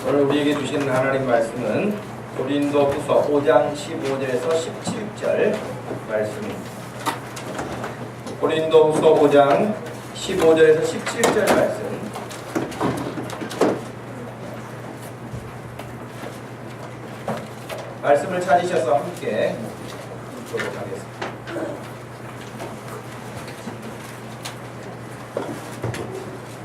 오늘 우리에게 주신 하나님 말씀은 고린도후서 5장 15절에서 17절 말씀입니다. 고린도후서 5장 15절에서 17절 말씀. 말씀을 찾으셔서 함께 읽도록 하겠습니다.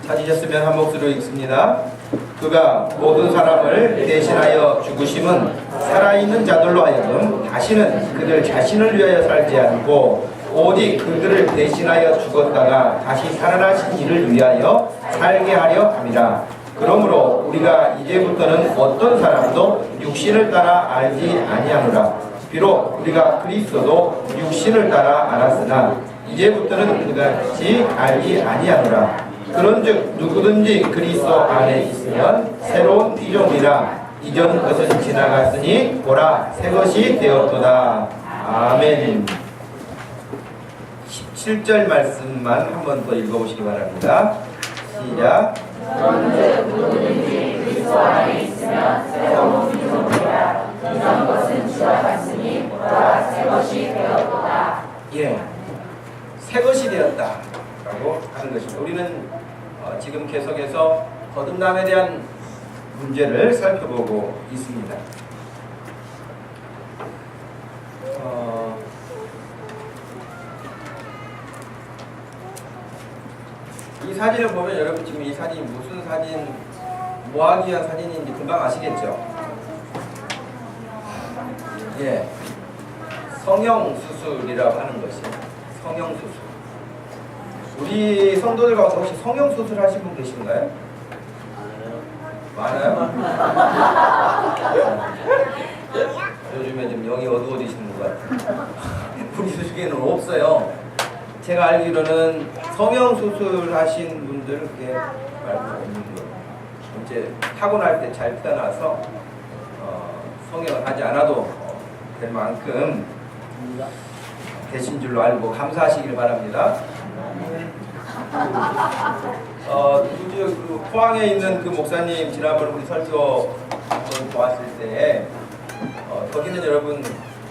찾으셨으면 한 목소리로 읽습니다. 그가 모든 사람을 대신하여 죽으심은 살아있는 자들로 하여금 다시는 그들 자신을 위하여 살지 않고 오직 그들을 대신하여 죽었다가 다시 살아나신 이를 위하여 살게 하려 함이라. 그러므로 우리가 이제부터는 어떤 사람도 육신을 따라 알지 아니하노라. 비록 우리가 그리스도도 육신을 따라 알았으나 이제부터는 그같이 알지 아니하노라. 그런즉 누구든지 그리스도 안에 있으면 새로운 피조물이라. 이전 것은 지나갔으니 보라 새 것이 되었도다. 아멘. 17절 말씀만 한 번 더 읽어보시기 바랍니다. 시작. 그런즉 누구든지 그리스도 안에 있으면 새로운 피조물이라. 이전 것은 지나갔으니 보라 새 것이 되었도다. 예, 새 것이 되었다라고 하는 것입니다. 우리는 지금 계속해서 거듭남에 대한 문제를 살펴보고 있습니다. 이 사진을 보면 여러분 지금 이 사진이 무슨 사진, 뭐 하기 위한 사진인지 금방 아시겠죠? 예, 성형수술이라고 하는 것이에요. 성형수술. 우리 성도들 가운데 혹시 성형수술 하신 분 계신가요? 많아요? 요즘에 좀 영이 어두워지시는 것 같아요. 우리 중에는 없어요. 제가 알기로는 성형수술 하신 분들 그렇게 말고 없는 거예요. 이제 타고날 때 잘 태어나서 성형을 하지 않아도 될 만큼 되신 줄로 알고 감사하시길 바랍니다. 그 포항에 있는 그 목사님 지난번 우리 설교 한번 보았을 때 거기는 여러분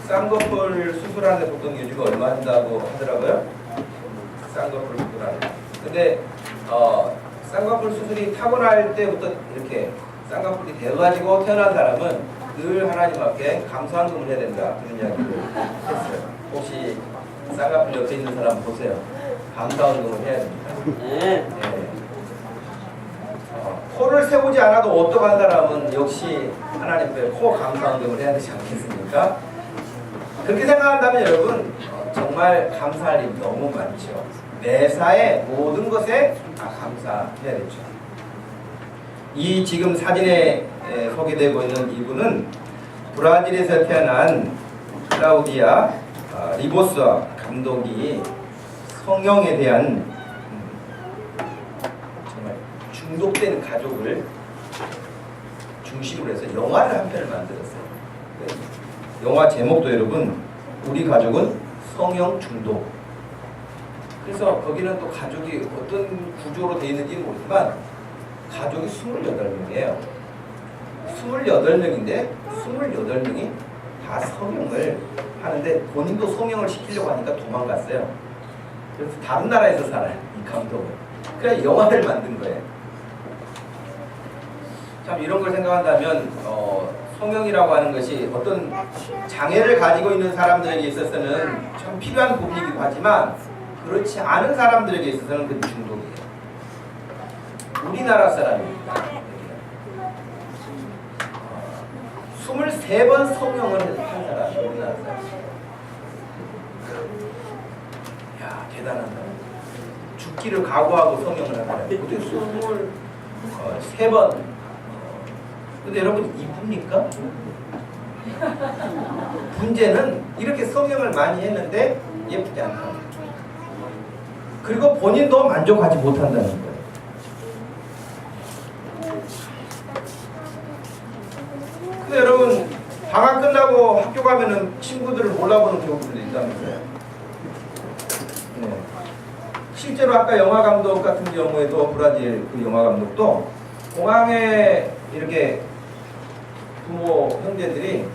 쌍꺼풀 수술하는데 보통 요즘에 얼마 한다고 하더라고요. 쌍꺼풀 수술하는데. 근데 쌍꺼풀 수술이 타고날 때부터 이렇게 쌍꺼풀이 되어가지고 태어난 사람은 늘 하나님 앞에 감사한금을 해야 된다, 그런 이야기를 했어요. 혹시 쌍꺼풀 옆에 있는 사람 보세요. 감사한금을 해야 됩니다. 네. 코를 세우지 않아도 오똑한 사람은 역시 하나님 앞에 코 감사한금을 해야 되지 않겠습니까? 그렇게 생각한다면 여러분 정말 감사할 일이 너무 많죠. 매사에 모든 것에 다 감사해야 되죠. 이 지금 사진에 소개되고 있는 이분은 브라질에서 태어난 클라우디아 리보스아 감독이 성형에 대한 정말 중독된 가족을 중심으로 해서 영화를 한 편을 만들었어요. 영화 제목도 여러분 우리 가족은 성형 중독. 그래서 거기는 또 가족이 어떤 구조로 되어 있는지 모르지만 가족이 28명이에요. 28명인데 28명이 다 성형을 하는데 본인도 성형을 시키려고 하니까 도망갔어요. 그래서 다른 나라에서 살아요, 이 감독은. 그래서 영화를 만든 거예요. 참 이런 걸 생각한다면 성형이라고 하는 것이 어떤 장애를 가지고 있는 사람들에게 있어서는 참 필요한 부분이기도 하지만 그렇지 않은 사람들에게 있어서는 그 중독이에요. 우리나라 사람입니다. 23번 성형을 한 사람이 우리나라 사람. 야, 대단하다. 죽기를 각오하고 성형을 한 사람이 어떻게 23번. 근데 여러분 이쁩니까? 문제는 이렇게 성형을 많이 했는데 예쁘지 않다. 그리고 본인도 만족하지 못한다는 거예요. 근데 여러분 방학 끝나고 학교 가면은 친구들을 몰라보는 경우들도 있다면서요. 네. 실제로 아까 영화 감독 같은 경우에도 브라질 그 영화 감독도 공항에 이렇게 부모 형제들이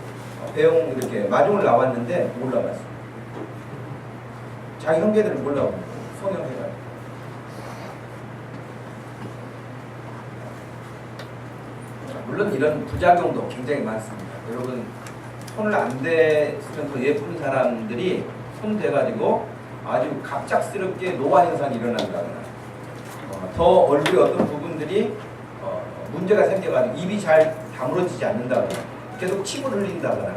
배웅 이렇게 마중을 나왔는데 몰라봤어. 자기 형제들을 몰라보고 성형해가지고. 물론 이런 부작용도 굉장히 많습니다. 여러분 손을 안 대으면 더 예쁜 사람들이 손 대가지고 아주 갑작스럽게 노화 현상이 일어난다거나 더 얼굴의 어떤 부분들이 문제가 생겨가지고 입이 잘 다물어지지 않는다거나 계속 침을 흘린다거나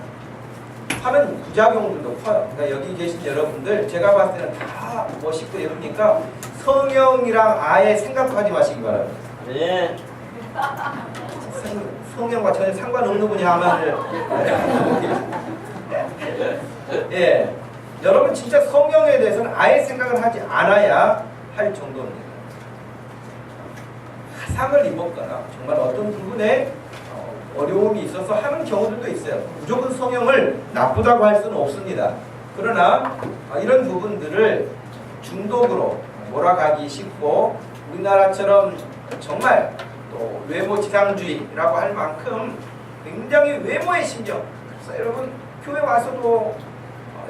하는 부작용들도 커요. 그러니까 여기 계신 여러분들 제가 봤을 때는 다 멋있고 예쁘니까 성형이랑 아예 생각하지 마시기 바랍니다. 네. 성형과 전혀 상관없는 분이 하면 예, 여러분 진짜 성형에 대해서는 아예 생각을 하지 않아야 할 정도입니다. 화상을 입었거나 정말 어떤 부분에 어려움이 있어서 하는 경우들도 있어요. 무조건 성형을 나쁘다고 할 수는 없습니다. 그러나 이런 부분들을 중독으로 몰아가기 쉽고 우리나라처럼 정말 또 외모 지상주의라고 할 만큼 굉장히 외모의 신경. 그래서 여러분 교회 와서도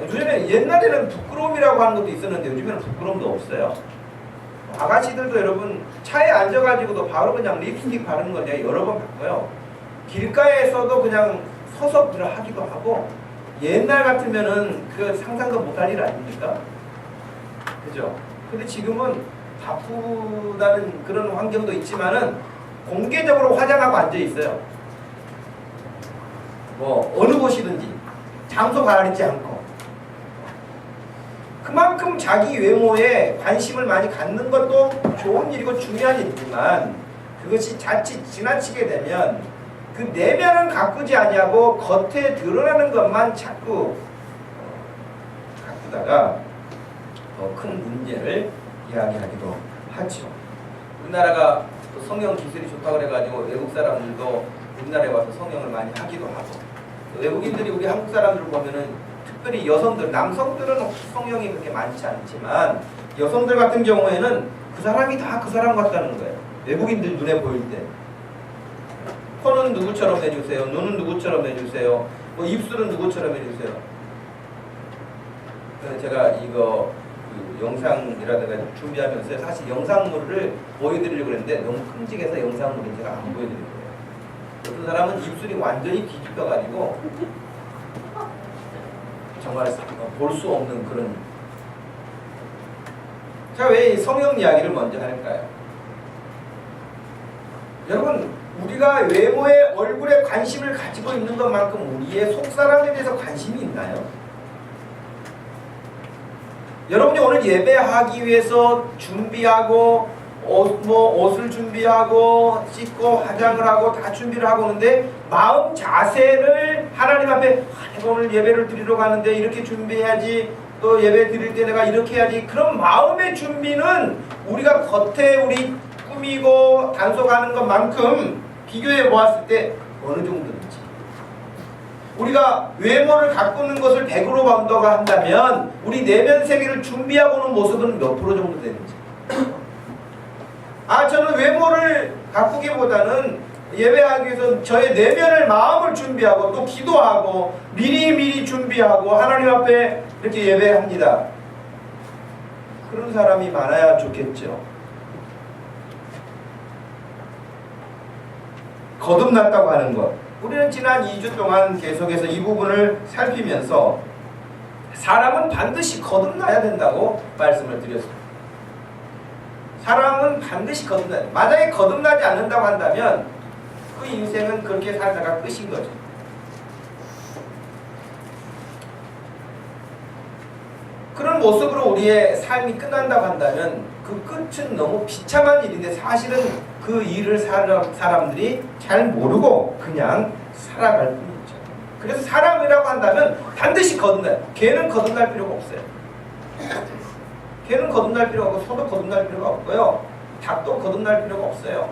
요즘에 옛날에는 부끄러움이라고 하는 것도 있었는데 요즘에는 부끄러움도 없어요. 아가씨들도 여러분 차에 앉아가지고도 바로 그냥 립스틱 바르는 걸 내가 여러 번 봤고요. 길가에서도 그냥 서서 그걸 하기도 하고 옛날 같으면은 그 상상도 못할 일 아닙니까? 그죠? 근데 지금은 바쁘다는 그런 환경도 있지만은 공개적으로 화장하고 앉아 있어요. 뭐 어느 곳이든지 장소 가리지 않고 그만큼 자기 외모에 관심을 많이 갖는 것도 좋은 일이고 중요한 일이지만 그것이 자칫 지나치게 되면 그 내면은 가꾸지 아니하고 겉에 드러나는 것만 자꾸 가꾸다가 더 큰 문제를 이야기하기도 하죠. 우리나라가 성형 기술이 좋다고 그래가지고 외국 사람들도 우리나라에 와서 성형을 많이 하기도 하고 외국인들이 우리 한국 사람들을 보면은 특별히 여성들, 남성들은 성형이 그렇게 많지 않지만 여성들 같은 경우에는 그 사람이 다 그 사람 같다는 거예요. 외국인들 눈에 보일 때 코는 누구처럼 해주세요. 눈은 누구처럼 해주세요. 뭐 입술은 누구처럼 해주세요. 그래서 제가 이거 그 영상이라든가 준비하면서 사실 영상물을 보여드리려고 했는데 너무 큼직해서 영상물을 제가 안 보여드릴 거예요. 어떤 사람은 입술이 완전히 뒤집혀가지고 정말 볼 수 없는 그런. 자, 왜 성형 이야기를 먼저 할까요? 여러분 우리가 외모에 얼굴에 관심을 가지고 있는 것만큼 우리의 속사람에 대해서 관심이 있나요? 여러분이 오늘 예배하기 위해서 준비하고 옷을 준비하고 씻고 화장을 하고 다 준비를 하고 오는데 마음 자세를 하나님 앞에 오늘 예배를 드리러 가는데 이렇게 준비해야지 또 예배 드릴 때 내가 이렇게 해야지 그런 마음의 준비는 우리가 겉에 우리 꾸미고 단속하는 것만큼 비교해 보았을 때 어느 정도인지 우리가 외모를 가꾸는 것을 100으로 본다고 한다면 우리 내면 세계를 준비하고 오는 모습은 몇 프로 정도 되는지. 저는 외모를 가꾸기보다는 예배하기 위해서 저의 내면을 마음을 준비하고 또 기도하고 미리 준비하고 하나님 앞에 이렇게 예배합니다. 그런 사람이 많아야 좋겠죠. 거듭났다고 하는 것. 우리는 지난 2주 동안 계속해서 이 부분을 살피면서 사람은 반드시 거듭나야 된다고 말씀을 드렸습니다. 사람은 반드시 거듭나야 돼. 만약에 거듭나지 않는다고 한다면 그 인생은 그렇게 살다가 끝인 거죠. 그런 모습으로 우리의 삶이 끝난다고 한다면 그 끝은 너무 비참한 일인데 사실은 그 일을 사람들이 잘 모르고 그냥 살아갈 뿐이죠. 그래서 사람이라고 한다면 반드시 거듭나요. 개는 거듭날 필요가 없어요. 개는 거듭날 필요가 없고 소도 거듭날 필요가 없고요. 닭도 거듭날 필요가 없어요.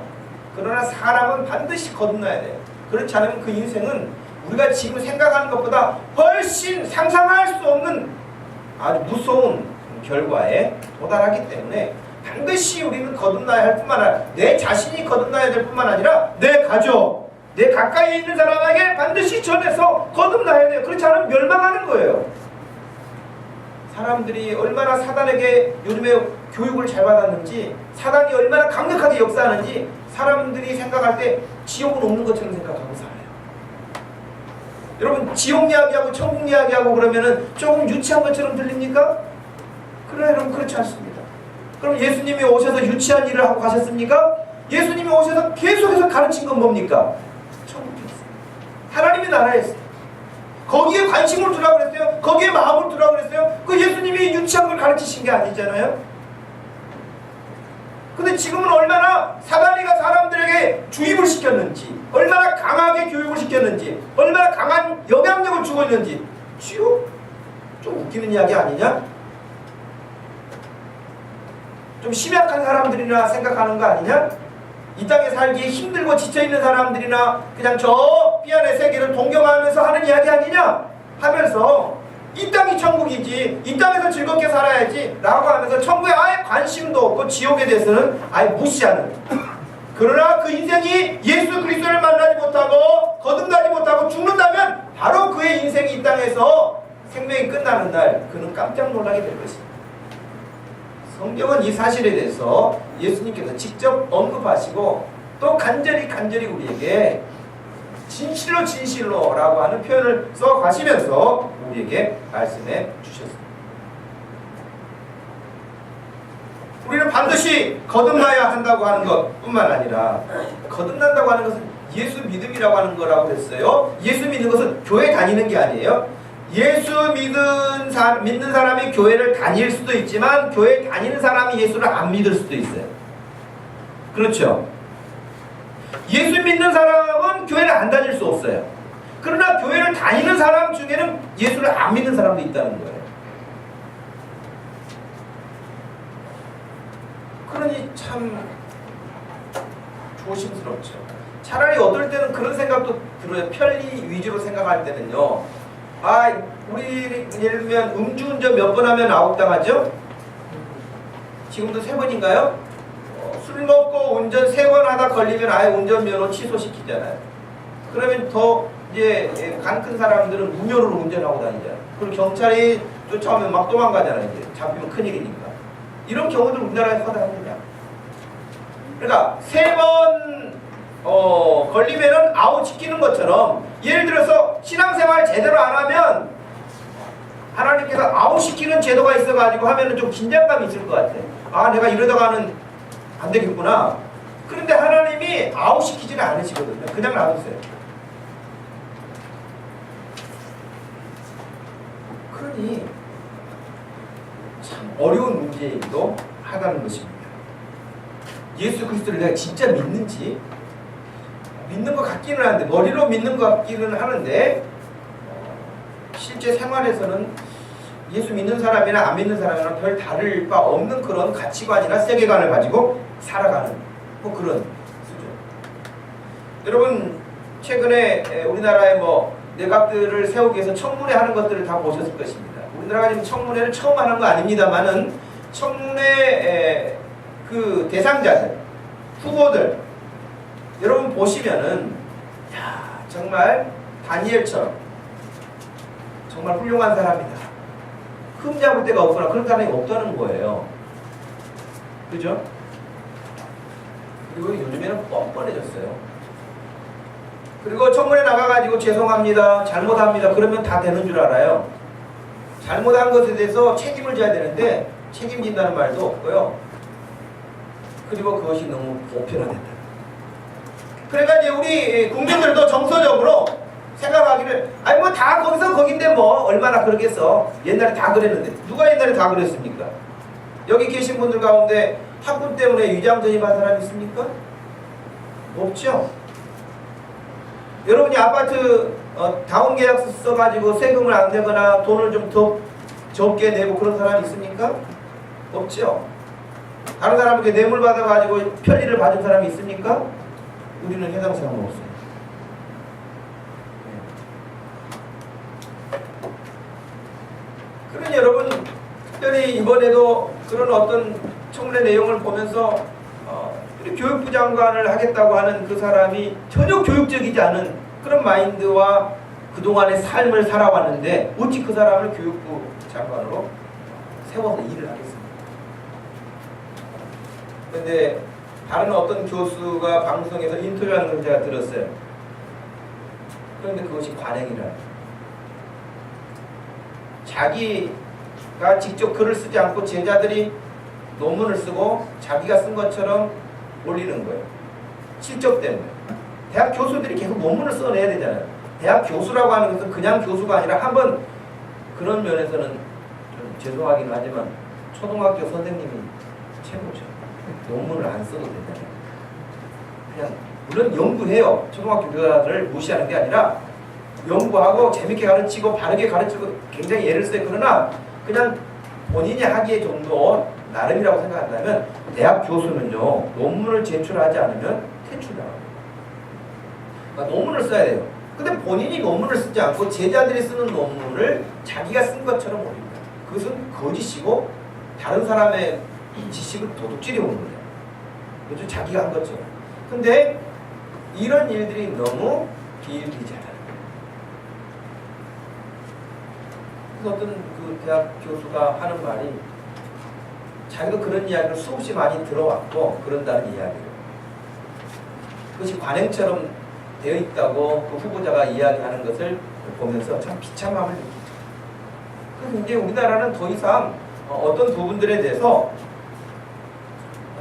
그러나 사람은 반드시 거듭나야 돼요. 그렇지 않으면 그 인생은 우리가 지금 생각하는 것보다 훨씬 상상할 수 없는 아주 무서운 결과에 도달하기 때문에 반드시 우리는 거듭나야 할 뿐만 아니라 내 자신이 거듭나야 될 뿐만 아니라 내 가족, 내 가까이 있는 사람에게 반드시 전해서 거듭나야 돼요. 그렇지 않으면 멸망하는 거예요. 사람들이 얼마나 사단에게 요즘에 교육을 잘 받았는지, 사단이 얼마나 강력하게 역사하는지 사람들이 생각할 때 지옥은 없는 것처럼 생각하고 살아요. 여러분, 지옥 이야기하고 천국 이야기하고 그러면은 조금 유치한 것처럼 들립니까? 그래, 여러분, 그렇지 않습니다. 그럼 예수님이 오셔서 유치한 일을 하고 가셨습니까? 예수님이 오셔서 계속해서 가르친 건 뭡니까? 천국이었어요. 하나님의 나라였어요. 거기에 관심을 두라고 그랬어요. 거기에 마음을 두라고 그랬어요. 그 예수님이 유치한 걸 가르치신 게 아니잖아요. 근데 지금은 얼마나 사단이가 사람들에게 주입을 시켰는지, 얼마나 강하게 교육을 시켰는지, 얼마나 강한 영향력을 주고 있는지. 지옥? 좀 웃기는 이야기 아니냐? 좀 심약한 사람들이나 생각하는 거 아니냐? 이 땅에 살기에 힘들고 지쳐있는 사람들이나 그냥 저 삐안의 세계를 동경하면서 하는 이야기 아니냐? 하면서 이 땅이 천국이지, 이 땅에서 즐겁게 살아야지 라고 하면서 천국에 아예 관심도 없고 지옥에 대해서는 아예 무시하는, 그러나 그 인생이 예수 그리스도를 만나지 못하고 거듭나지 못하고 죽는다면 바로 그의 인생이 이 땅에서 생명이 끝나는 날 그는 깜짝 놀라게 될 것입니다. 성경은 이 사실에 대해서 예수님께서 직접 언급하시고 또 간절히 우리에게 진실로 진실로 라고 하는 표현을 써가시면서 우리에게 말씀해 주셨습니다. 우리는 반드시 거듭나야 한다고 하는 것 뿐만 아니라, 거듭난다고 하는 것은 예수 믿음이라고 하는 거라고 했어요. 예수 믿는 것은 교회 다니는 게 아니에요. 예수 믿는 사람이 교회를 다닐 수도 있지만 교회 다니는 사람이 예수를 안 믿을 수도 있어요. 그렇죠? 예수 믿는 사람은 교회를 안 다닐 수 없어요. 그러나 교회를 다니는 사람 중에는 예수를 안 믿는 사람도 있다는 거예요. 그러니 참 조심스럽죠. 차라리 어떨 때는 그런 생각도 들어요. 편리 위주로 생각할 때는요. 우리 예를 들면 음주운전 몇 번 하면 아웃당하죠? 지금도 3번인가요? 술 먹고 운전 3번 하다 걸리면 아예 운전면허 취소시키잖아요. 그러면 더 이제 간 큰 사람들은 무면허로 운전하고 다니잖아요. 그리고 경찰이 쫓아오면 막 도망가잖아요. 이제 잡히면 큰일이니까. 이런 경우도 우리나라에 허다합니다. 그러니까 3번 걸리면은 아웃 시키는 것처럼, 예를 들어서 신앙생활 제대로 안 하면 하나님께서 아웃 시키는 제도가 있어가지고 하면은 좀 긴장감이 있을 것 같아. 내가 이러다가는 안 되겠구나. 그런데 하나님이 아웃 시키지는 않으시거든요. 그냥 놔두세요. 그러니 참 어려운 문제이기도 하다는 것입니다. 예수 그리스도를 내가 진짜 믿는지, 믿는 것 같기는 한데, 머리로 믿는 것 같기는 하는데 실제 생활에서는 예수 믿는 사람이나 안 믿는 사람이나 별 다를 바 없는 그런 가치관이나 세계관을 가지고 살아가는 그런 수준. 여러분, 최근에 우리나라의 내각들을 세우기 위해서 청문회 하는 것들을 다 보셨을 것입니다. 우리나라가 지금 청문회를 처음 하는 거 아닙니다만은 청문회 그 대상자들, 후보들 여러분 보시면은 정말 다니엘처럼 정말 훌륭한 사람이다, 흠잡을 데가 없거나 그런 사람이 없다는 거예요. 그죠? 그리고 요즘에는 뻔뻔해졌어요. 그리고 청문회 나가가지고 죄송합니다, 잘못합니다 그러면 다 되는 줄 알아요. 잘못한 것에 대해서 책임을 져야 되는데 책임진다는 말도 없고요. 그리고 그것이 너무 보편화된다. 그러니까 이제 우리 국민들도 정서적으로 생각하기를 다 거기서 거긴데 얼마나 그러겠어. 옛날에 다 그랬는데. 누가 옛날에 다 그랬습니까? 여기 계신 분들 가운데 학군 때문에 위장 전입한 사람 있습니까? 없죠. 여러분이 아파트 다운 계약서 써가지고 세금을 안 내거나 돈을 좀 더 적게 내고 그런 사람 있습니까? 없죠. 다른 사람에게 뇌물 받아가지고 편리를 받은 사람이 있습니까? 우리는 해당 사람은 없어요. 그러니 여러분, 특별히 이번에도 그런 어떤 청문회 내용을 보면서 교육부 장관을 하겠다고 하는 그 사람이 전혀 교육적이지 않은 그런 마인드와 그동안의 삶을 살아왔는데 어찌 그 사람을 교육부 장관으로 세워서 일을 하겠습니까? 그런데 다른 어떤 교수가 방송에서 인터뷰하는 걸 제가 들었어요. 그런데 그것이 관행이라. 자기가 직접 글을 쓰지 않고 제자들이 논문을 쓰고 자기가 쓴 것처럼 올리는 거예요. 실적 때문에. 대학 교수들이 계속 논문을 써내야 되잖아요. 대학 교수라고 하는 것은 그냥 교수가 아니라 한번 그런 면에서는 좀 죄송하긴 하지만 초등학교 선생님이 최고죠. 논문을 안 써도 되잖아요. 그냥 물론 연구해요. 초등학교 교사들을 무시하는 게 아니라 연구하고 재밌게 가르치고 바르게 가르치고 굉장히 애를 써요. 그러나 그냥 본인이 하기에 정도 나름이라고 생각한다면 대학 교수는요 논문을 제출하지 않으면 퇴출당합니다. 그러니까 논문을 써야 돼요. 근데 본인이 논문을 쓰지 않고 제자들이 쓰는 논문을 자기가 쓴 것처럼 올립니다. 그것은 거짓이고 다른 사람의 지식을 도둑질해 오는 거예요. 그렇죠? 자기가 한 것처럼. 근데 이런 일들이 너무 비일비재하다. 그래서 어떤 그 대학 교수가 하는 말이 자기도 그런 이야기를 수없이 많이 들어왔고 그런다는 이야기예요. 그것이 관행처럼 되어 있다고 그 후보자가 이야기하는 것을 보면서 참 비참함을 느끼죠. 그래서 이제 우리나라는 더 이상 어떤 부분들에 대해서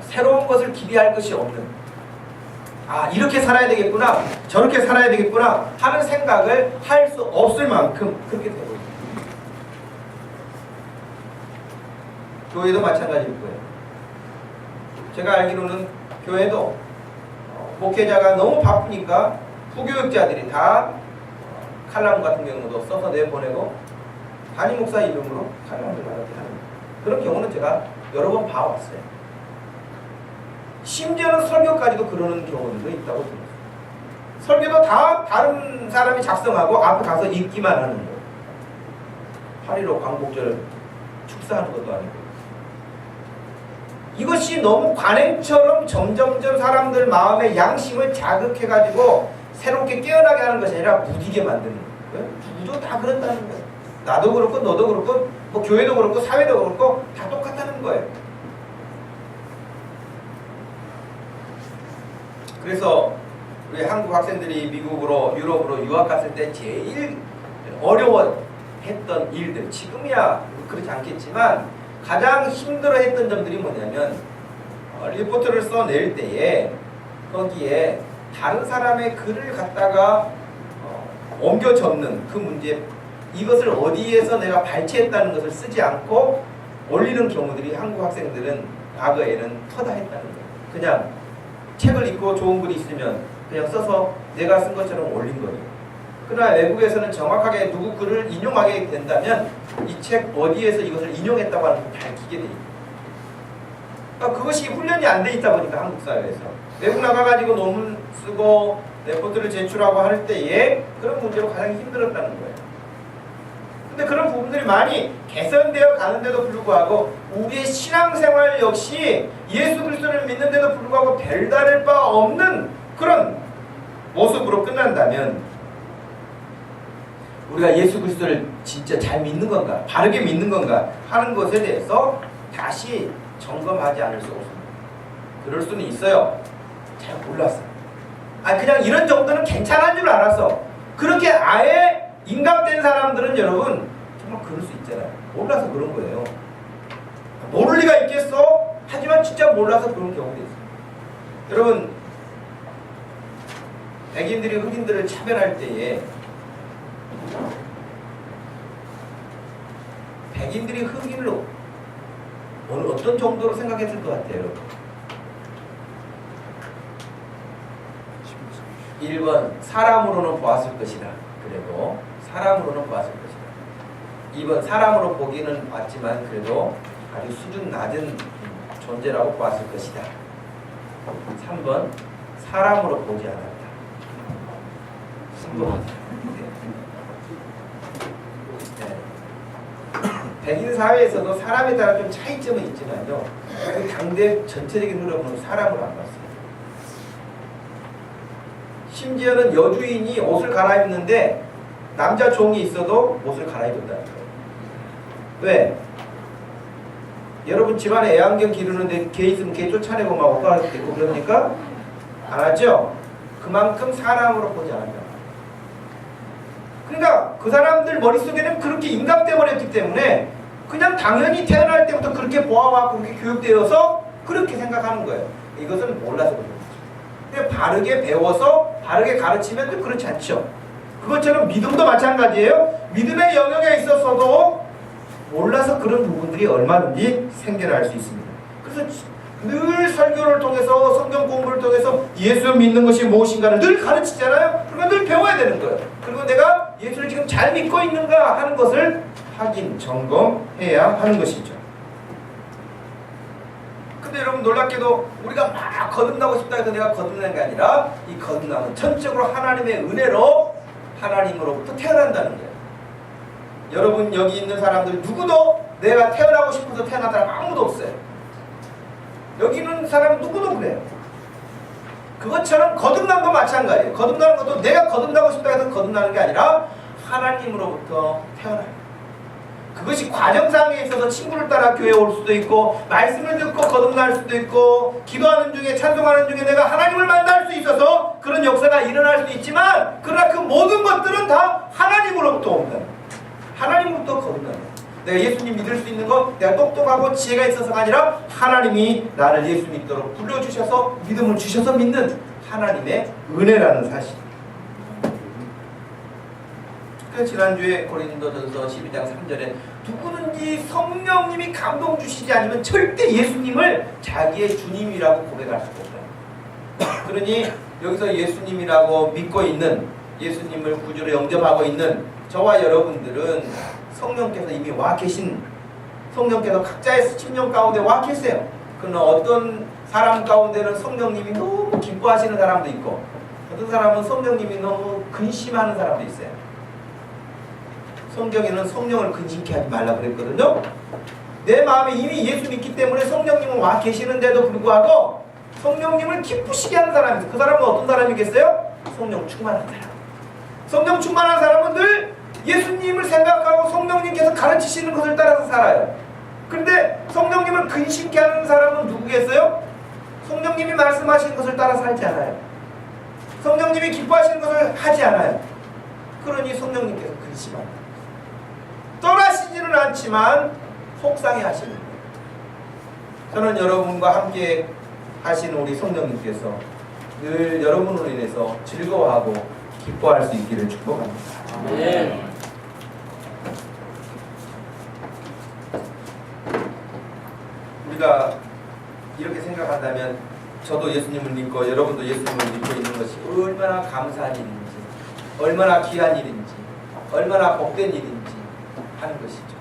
새로운 것을 기대할 것이 없는, 이렇게 살아야 되겠구나, 저렇게 살아야 되겠구나 하는 생각을 할 수 없을 만큼 그렇게 되고 있습니다. 교회도 마찬가지일 거예요. 제가 알기로는 교회도 목회자가 너무 바쁘니까 부교육자들이 다 칼럼 같은 경우도 써서 내보내고 담임 목사 이름으로 칼럼을 이렇게 하는 그런 경우는 제가 여러 번 봐왔어요. 심지어는 설교까지도 그러는 경우도 있다고 들었어요. 설교도 다 다른 사람이 작성하고 앞에 가서 읽기만 하는 거예요. 8.15 광복절 축사하는 것도 아니고. 이것이 너무 관행처럼 점점점 사람들 마음의 양심을 자극해가지고 새롭게 깨어나게 하는 것이 아니라 무디게 만드는 거예요. 누구도 다 그런다는 거예요. 나도 그렇고 너도 그렇고 뭐 교회도 그렇고 사회도 그렇고 다 똑같다는 거예요. 그래서 우리 한국 학생들이 미국으로 유럽으로 유학 갔을 때 제일 어려워했던 일들, 지금이야 그렇지 않겠지만 가장 힘들어했던 점들이 뭐냐면 리포트를 써낼 때에 거기에 다른 사람의 글을 갖다가 옮겨 적는 그 문제, 이것을 어디에서 내가 발췌했다는 것을 쓰지 않고 올리는 경우들이 한국 학생들은 과거에는 터다했다는 거예요. 그냥 책을 읽고 좋은 글이 있으면 그냥 써서 내가 쓴 것처럼 올린 거예요. 그러나 외국에서는 정확하게 누구 글을 인용하게 된다면 이 책 어디에서 이것을 인용했다고 하는 걸 밝히게 돼 있어요. 그러니까 그것이 훈련이 안 돼 있다 보니까 한국 사회에서 외국 나가가지고 논문 쓰고 레포트를 제출하고 할 때에 그런 문제로 가장 힘들었다는 거예요. 근데 그런 부분들이 많이 개선되어 가는데도 불구하고 우리의 신앙생활 역시 예수 그리스도를 믿는데도 불구하고 별다를 바 없는 그런 모습으로 끝난다면 우리가 예수 그리스도를 진짜 잘 믿는 건가, 바르게 믿는 건가 하는 것에 대해서 다시 점검하지 않을 수 없습니다. 그럴 수는 있어요. 잘 몰랐어요. 그냥 이런 정도는 괜찮은 줄 알았어. 그렇게 아예 인감된 사람들은 여러분 정말 그럴 수 있잖아요. 몰라서 그런 거예요. 모를 리가 있겠어? 하지만 진짜 몰라서 그런 경우도 있어요. 여러분, 백인들이 흑인들을 차별할 때에 백인들이 흑인을 어떤 정도로 생각했을 것 같아요, 여러분? 1번 사람으로는 보았을 것이다. 그래도 사람으로는 보았을 것이다. 2번 사람으로 보기는 봤지만 그래도 아주 수준 낮은 존재라고 보았을 것이다. 3번 사람으로 보지 않았다. 3번 백인 사회에서도 사람에 따라 좀 차이점은 있지만요, 그 당대 전체적인 흐름은 사람으로 안 봤어요. 심지어는 여주인이 옷을 갈아입는데 남자 종이 있어도 옷을 갈아입는다는 거예요. 왜? 여러분 집안에 애완견 기르는데 개 있으면 개 쫓아내고 막 옷 갈아입고 그러니까 안 하죠? 그만큼 사람으로 보지 않는다. 그러니까 그 사람들 머릿속에는 그렇게 인감돼 버렸기 때문에 그냥 당연히 태어날 때부터 그렇게 보아왔고 그렇게 교육되어서 그렇게 생각하는 거예요. 이것은 몰라서 그런 거죠. 근데 바르게 배워서 바르게 가르치면 또 그렇지 않죠. 그것처럼 믿음도 마찬가지예요. 믿음의 영역에 있어서도 몰라서 그런 부분들이 얼마든지 생겨날 수 있습니다. 그래서 늘 설교를 통해서 성경 공부를 통해서 예수 믿는 것이 무엇인가를 늘 가르치잖아요. 그러면 늘 배워야 되는 거예요. 그리고 내가 예수를 지금 잘 믿고 있는가 하는 것을 확인, 점검해야 하는 것이죠. 근데 여러분 놀랍게도 우리가 막 거듭나고 싶다 해서 내가 거듭나는 게 아니라 이 거듭남은 전적으로 하나님의 은혜로 하나님으로부터 태어난다는 거예요. 여러분 여기 있는 사람들 누구도 내가 태어나고 싶어서 태어난 사람 아무도 없어요. 여기 있는 사람 누구도 그래요. 그것처럼 거듭남도 마찬가지예요. 거듭나는 것도 내가 거듭나고 싶다 해서 거듭나는 게 아니라 하나님으로부터 태어나요. 그것이 과정상에 있어서 친구를 따라 교회에 올 수도 있고 말씀을 듣고 거듭날 수도 있고 기도하는 중에 찬송하는 중에 내가 하나님을 만날 수 있어서 그런 역사가 일어날 수 있지만 그러나 그 모든 것들은 다 하나님으로부터 옵니다. 하나님으로부터 거듭나요. 내가 예수님 믿을 수 있는 것 내가 똑똑하고 지혜가 있어서가 아니라 하나님이 나를 예수 믿도록 불러주셔서 믿음을 주셔서 믿는 하나님의 은혜라는 사실. 지난주에 고린도전서 12장 3절에 누구든지 성령님이 감동 주시지 않으면 절대 예수님을 자기의 주님이라고 고백할 수가 없다. 그러니 여기서 예수님이라고 믿고 있는 예수님을 구주로 영접하고 있는 저와 여러분들은 성령께서 이미 와 계신 성령께서 각자의 심령 가운데 와 계세요. 그러나 어떤 사람 가운데는 성령님이 너무 기뻐하시는 사람도 있고 어떤 사람은 성령님이 너무 근심하는 사람도 있어요. 성경에는 성령을 근심케 하지 말라 그랬거든요. 내 마음에 이미 예수 믿기 때문에 성령님은 와 계시는데도 불구하고 성령님을 기쁘시게 하는 사람이 있어요. 그 사람은 어떤 사람이겠어요? 성령 충만한 사람. 성령 충만한 사람은 늘 예수님을 생각하고 성령님께서 가르치시는 것을 따라서 살아요. 그런데 성령님을 근심케 하는 사람은 누구겠어요? 성령님이 말씀하시는 것을 따라 살지 않아요. 성령님이 기뻐하시는 것을 하지 않아요. 그러니 성령님께서 근심합니다. 떠나시지는 않지만 속상해 하시는 거예요. 저는 여러분과 함께 하신 우리 성령님께서 늘 여러분으로 인해서 즐거워하고 기뻐할 수 있기를 축복합니다. 네. 우리가 이렇게 생각한다면 저도 예수님을 믿고 여러분도 예수님을 믿고 있는 것이 얼마나 감사한 일인지 얼마나 귀한 일인지 얼마나 복된 일인지 하는 것이죠.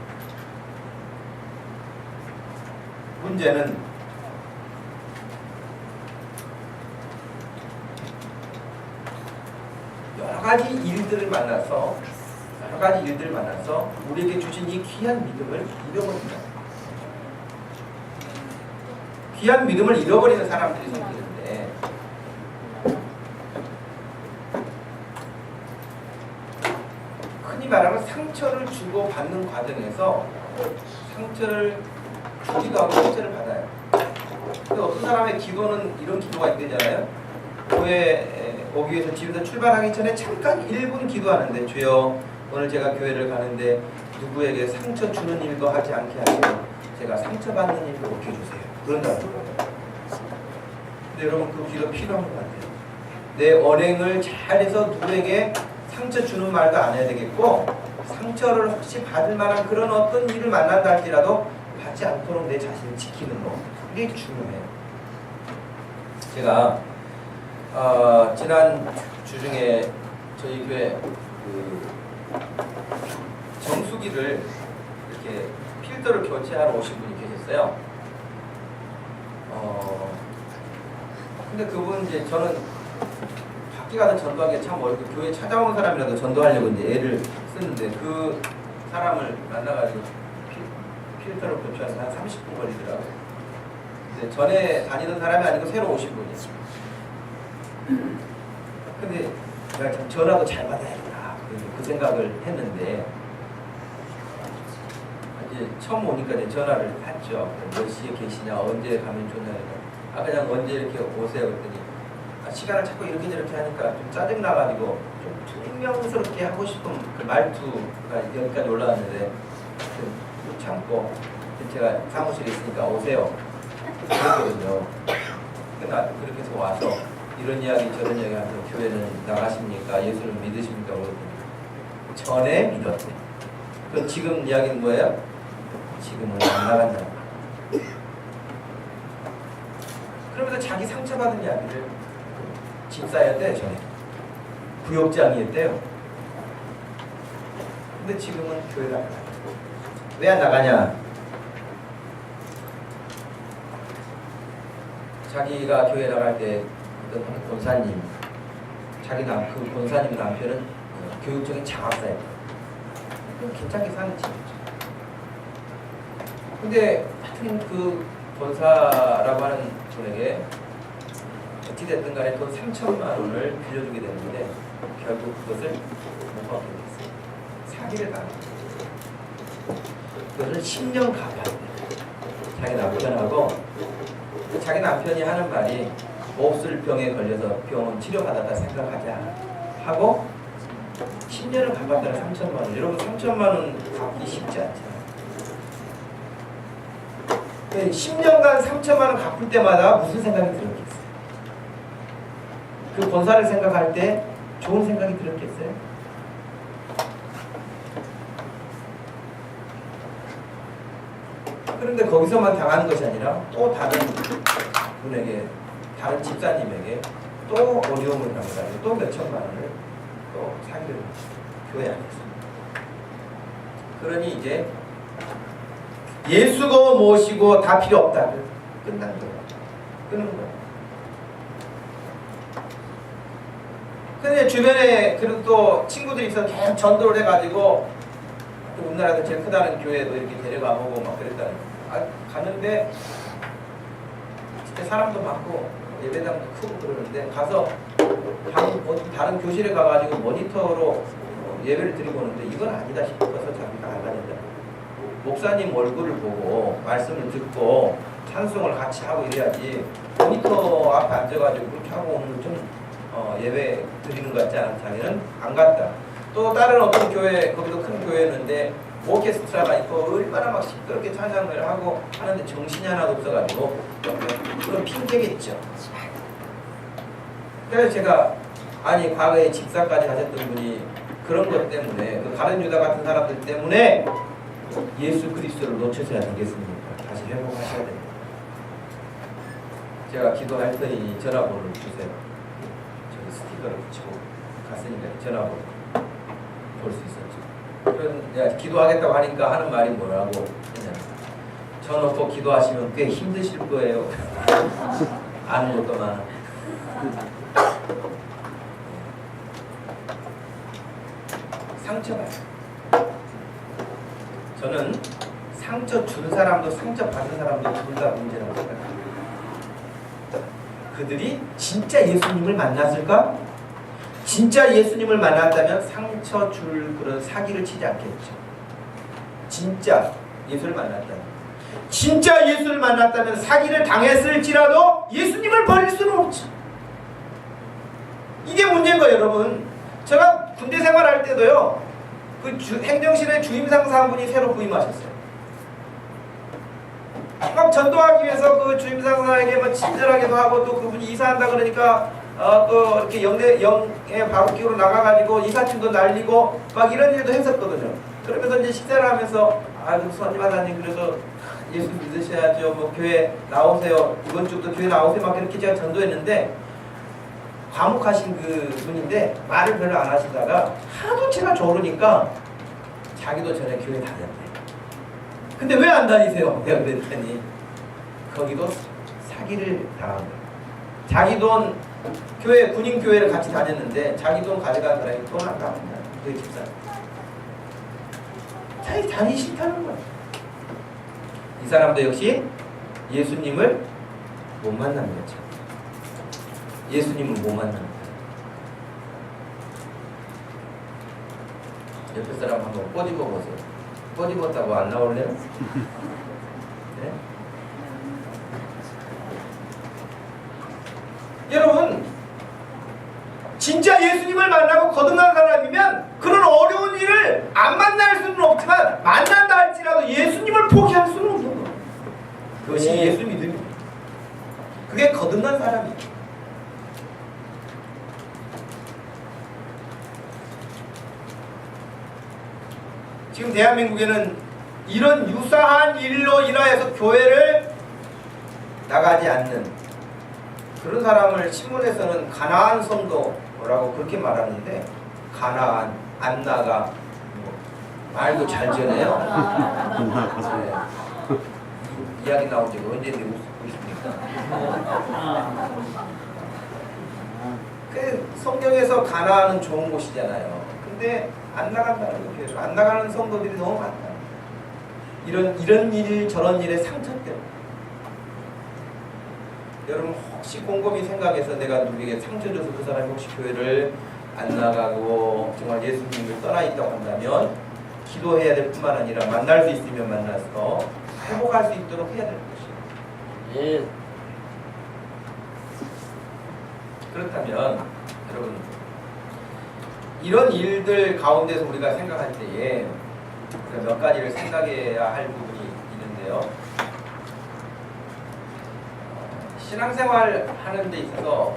문제는 여러 가지 일들을 만나서 우리에게 주신 이 귀한 믿음을 잃어버린다. 귀한 믿음을 잃어버리는 사람들이 생기는데 흔히 말하면 상처를 주고 받는 과정에서 상처를 주기도 하고 상처를 받아요. 근데 어떤 사람의 기도는 이런 기도가 있대잖아요. 교회에 오기 위해서 집에서 출발하기 전에 잠깐 1분 기도하는데 주여 오늘 제가 교회를 가는데 누구에게 상처 주는 일도 하지 않게 하시고 제가 상처받는 일도 없게 해주세요. 그런다는 거예요. 근데 여러분 그 기도 필요한 것 같아요. 내 언행을 잘해서 누구에게 상처 주는 말도 안 해야 되겠고 상처를 혹시 받을 만한 그런 어떤 일을 만난다 할지라도 받지 않도록 내 자신을 지키는 거 그게 중요해요. 제가 지난 주 중에 저희 교회 정수기를 이렇게 필터를 교체하러 오신 분이 계셨어요. 근데 그분 이제 저는 밖에 가서 전도하기 참 어렵고 교회 찾아오는 사람이라도 전도하려고 이제 애를 쓰는데 그 사람을 만나가지고 필터를 교체하는데 한 30분 걸리더라고요. 근데 전에 다니던 사람이 아니고 새로 오신 분이었어요. 근데 내가 참 전화도 잘 받아야겠다. 그 생각을 했는데 이제 처음 오니까 이제 전화를 했죠. 몇 시에 계시냐, 언제 가면 좋냐. 그냥 언제 이렇게 오세요. 그랬더니 시간을 자꾸 이렇게 저렇게 하니까 좀 짜증나가지고 좀 투명스럽게 하고 싶은 그 말투가 여기까지 올라왔는데 좀 참고 제가 사무실에 있으니까 오세요. 그랬거든요. 그렇게 해서 와서 이런 이야기 저런 이야기 하면서 교회는 나가십니까? 예수를 믿으십니까? 그러더니 전에 믿었대. 그럼 지금 이야기는 뭐예요? 지금은 안 나간다. 그러면서 자기 상처받은 이야기를 집사였대요. 전에 부역장이었대요. 근데 지금은 교회가 안 나가요. 왜 안 나가냐? 자기가 교회 나갈 때 어떤 권사님, 그 권사님 남편은 교육적인 장학사였대요. 괜찮게 사는 집이죠. 근데 하여튼 그 권사라고 하는 분에게 어찌됐든 간에 돈 3천만 원을 빌려주게 됐는데 결국 그것을 못 받게 됐어요. 사기를 당했어요. 그것을 10년 갚아야 돼요. 자기 남편하고 자기 남편이 하는 말이 몹쓸 병에 걸려서 병원 치료받았다 생각하자 하고 10년을 갚았다는 3천만 원. 여러분 3천만 원 갚기 쉽지 않잖아요. 10년간 3천만 원 갚을 때마다 무슨 생각이 들었겠어요? 그 권사를 생각할 때 좋은 생각이 들었겠어요? 그런데 거기서만 당하는 것이 아니라 또 다른 분에게, 다른 집사님에게 또 어려움을 당해가지고 또 몇천만 원을 또 사기를 교회 안에서. 그러니 이제 예수고 모시고 다 필요 없다. 끝난 거예요. 끊는 거예요. 근데 주변에 그래도 또 친구들이 있어서 계속 전도를 해가지고 또 우리나라에서 제일 크다는 교회도 이렇게 데려가보고 막 그랬다는 거예요. 갔는데 진짜 사람도 많고 예배당도 크고 그러는데 가서 다른 교실에 가가지고 모니터로 예배를 드리고 오는데 이건 아니다 싶어서 자기가 안 가는다. 목사님 얼굴을 보고 말씀을 듣고 찬송을 같이 하고 이래야지 모니터 앞에 앉아가지고 그렇게 하고 오늘 좀 예배 드리는 것 같지 않아. 자기는 안 갔다. 또 다른 어떤 교회, 거기도 큰 교회였는데 오케스트라가 있고 얼마나 막 시끄럽게 찬양을 하고 하는데 정신이 하나도 없어가지고 그건 핑계겠죠. 그래서 제가 아니 과거에 집사까지 하셨던 분이 그런 것 때문에 그 가룟 유다 같은 사람들 때문에 예수 그리스도를 놓쳐서야 되겠습니까? 다시 회복하셔야 됩니다. 제가 기도할 테니 전화번호를 주세요. 저기 스티커를 붙이고 갔으니까 전화번호 볼 수 있었죠. 그럼 내가 기도하겠다고 하니까 하는 말이 뭐라고 했냐? 저 놓고 기도하시면 꽤 힘드실 거예요. 아는 것도 많아. 상처가 저는 상처 준 사람도 상처 받은 사람도 둘 다 문제라고 생각합니다. 그들이 진짜 예수님을 만났을까? 진짜 예수님을 만났다면 상처 줄 그런 사기를 치지 않겠죠. 진짜 예수를 만났다면, 진짜 예수를 만났다면 사기를 당했을지라도 예수님을 버릴 수는 없죠. 이게 문제인 거예요, 여러분. 제가 군대 생활할 때도요, 그 행정실에 주임상사 한 분이 새로 부임하셨어요. 막 전도하기 위해서 그 주임상사에게 뭐 친절하게도 하고 또 그분이 이사한다 그러니까 또 이렇게 영에 바로끼고 나가가지고 이삿짐도 날리고 막 이런 일도 했었거든요. 그러면서 이제 식사를 하면서 손님 하나님 그래서 예수 믿으셔야죠. 뭐 교회 나오세요. 이번 주부터 교회 나오세요. 막 이렇게 제가 전도했는데 과묵하신 그 분인데 말을 별로 안 하시다가 하도 제가 조르니까 자기도 전에 교회 다녔대. 근데 왜 안 다니세요? 내가 그랬더니 거기도 사기를 당한 거예요. 자기 돈 교회 군인 교회를 같이 다녔는데 자기 돈 가져간 사람이 돈 안 갚는다. 그 집사. 자기 다니기 싫다는 거예요. 이 사람도 역시 예수님을 못 만난 거죠. 예수님을 못 만난 거예요. 옆에 사람 한번 꼬집어 보세요. 꼬집었다고 안 나올래요? 네? 여러분, 진짜 예수님을 만나고 거듭난 사람이면 그런 어려운 일을 안 만날 수는 없지만 만난다 할지라도 예수님을 포기할 수는 없는 거예요. 그것이 예수 믿음입니다. 그게 거듭난 사람이에요. 지금 대한민국에는 이런 유사한 일로 인하여서 교회를 나가지 않는 그런 사람을 신문에서는 가나안 성도라고 그렇게 말하는데, 가나안, 안 나가, 말도 잘 지어내요. 네. 이야기 나올 때 언제 웃고 있습니까? 그 성경에서 가나안은 좋은 곳이잖아요. 근데 안 나간다는 거예요. 안 나가는 성도들이 너무 많다. 이런 일, 저런 일에 상처 때문에. 여러분, 혹시 곰곰이 생각해서 내가 누구에게 상처 줘서 그 사람이 혹시 교회를 안 나가고 정말 예수님을 떠나 있다고 한다면 기도해야 될 뿐만 아니라 만날 수 있으면 만나서 회복할 수 있도록 해야 될 것이에요. 예. 그렇다면 여러분, 이런 일들 가운데서 우리가 생각할 때에 우리가 몇 가지를 생각해야 할 부분이 있는데요. 신앙생활 하는 데 있어서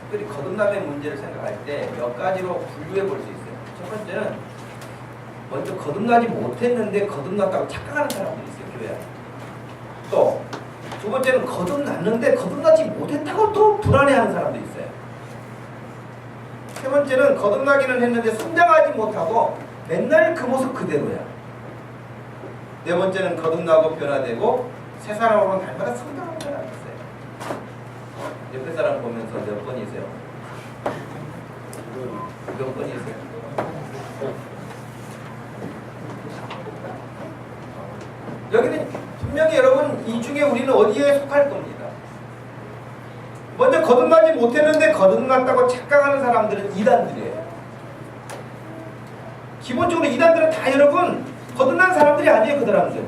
특별히 거듭남의 문제를 생각할 때 몇 가지로 분류해 볼 수 있어요. 첫 번째는 먼저 거듭나지 못했는데 거듭났다고 착각하는 사람들이 있어요, 교회 안에. 또 두 번째는 거듭났는데 거듭나지 못했다고 또 불안해하는 사람도 있어요. 세 번째는 거듭나기는 했는데 성장하지 못하고 맨날 그 모습 그대로야. 네 번째는 거듭나고 변화되고 새 사람으로 날마다 성장하는 사람이 있어요. 옆에 사람 보면서 몇 번이세요? 몇 번이세요? 여기는 분명히 여러분, 이 중에 우리는 어디에 속할 겁니다. 먼저 거듭나지 못했는데 거듭났다고 착각하는 사람들은 이단들이에요. 기본적으로 이단들은 다 여러분 거듭난 사람들이 아니에요. 그 사람들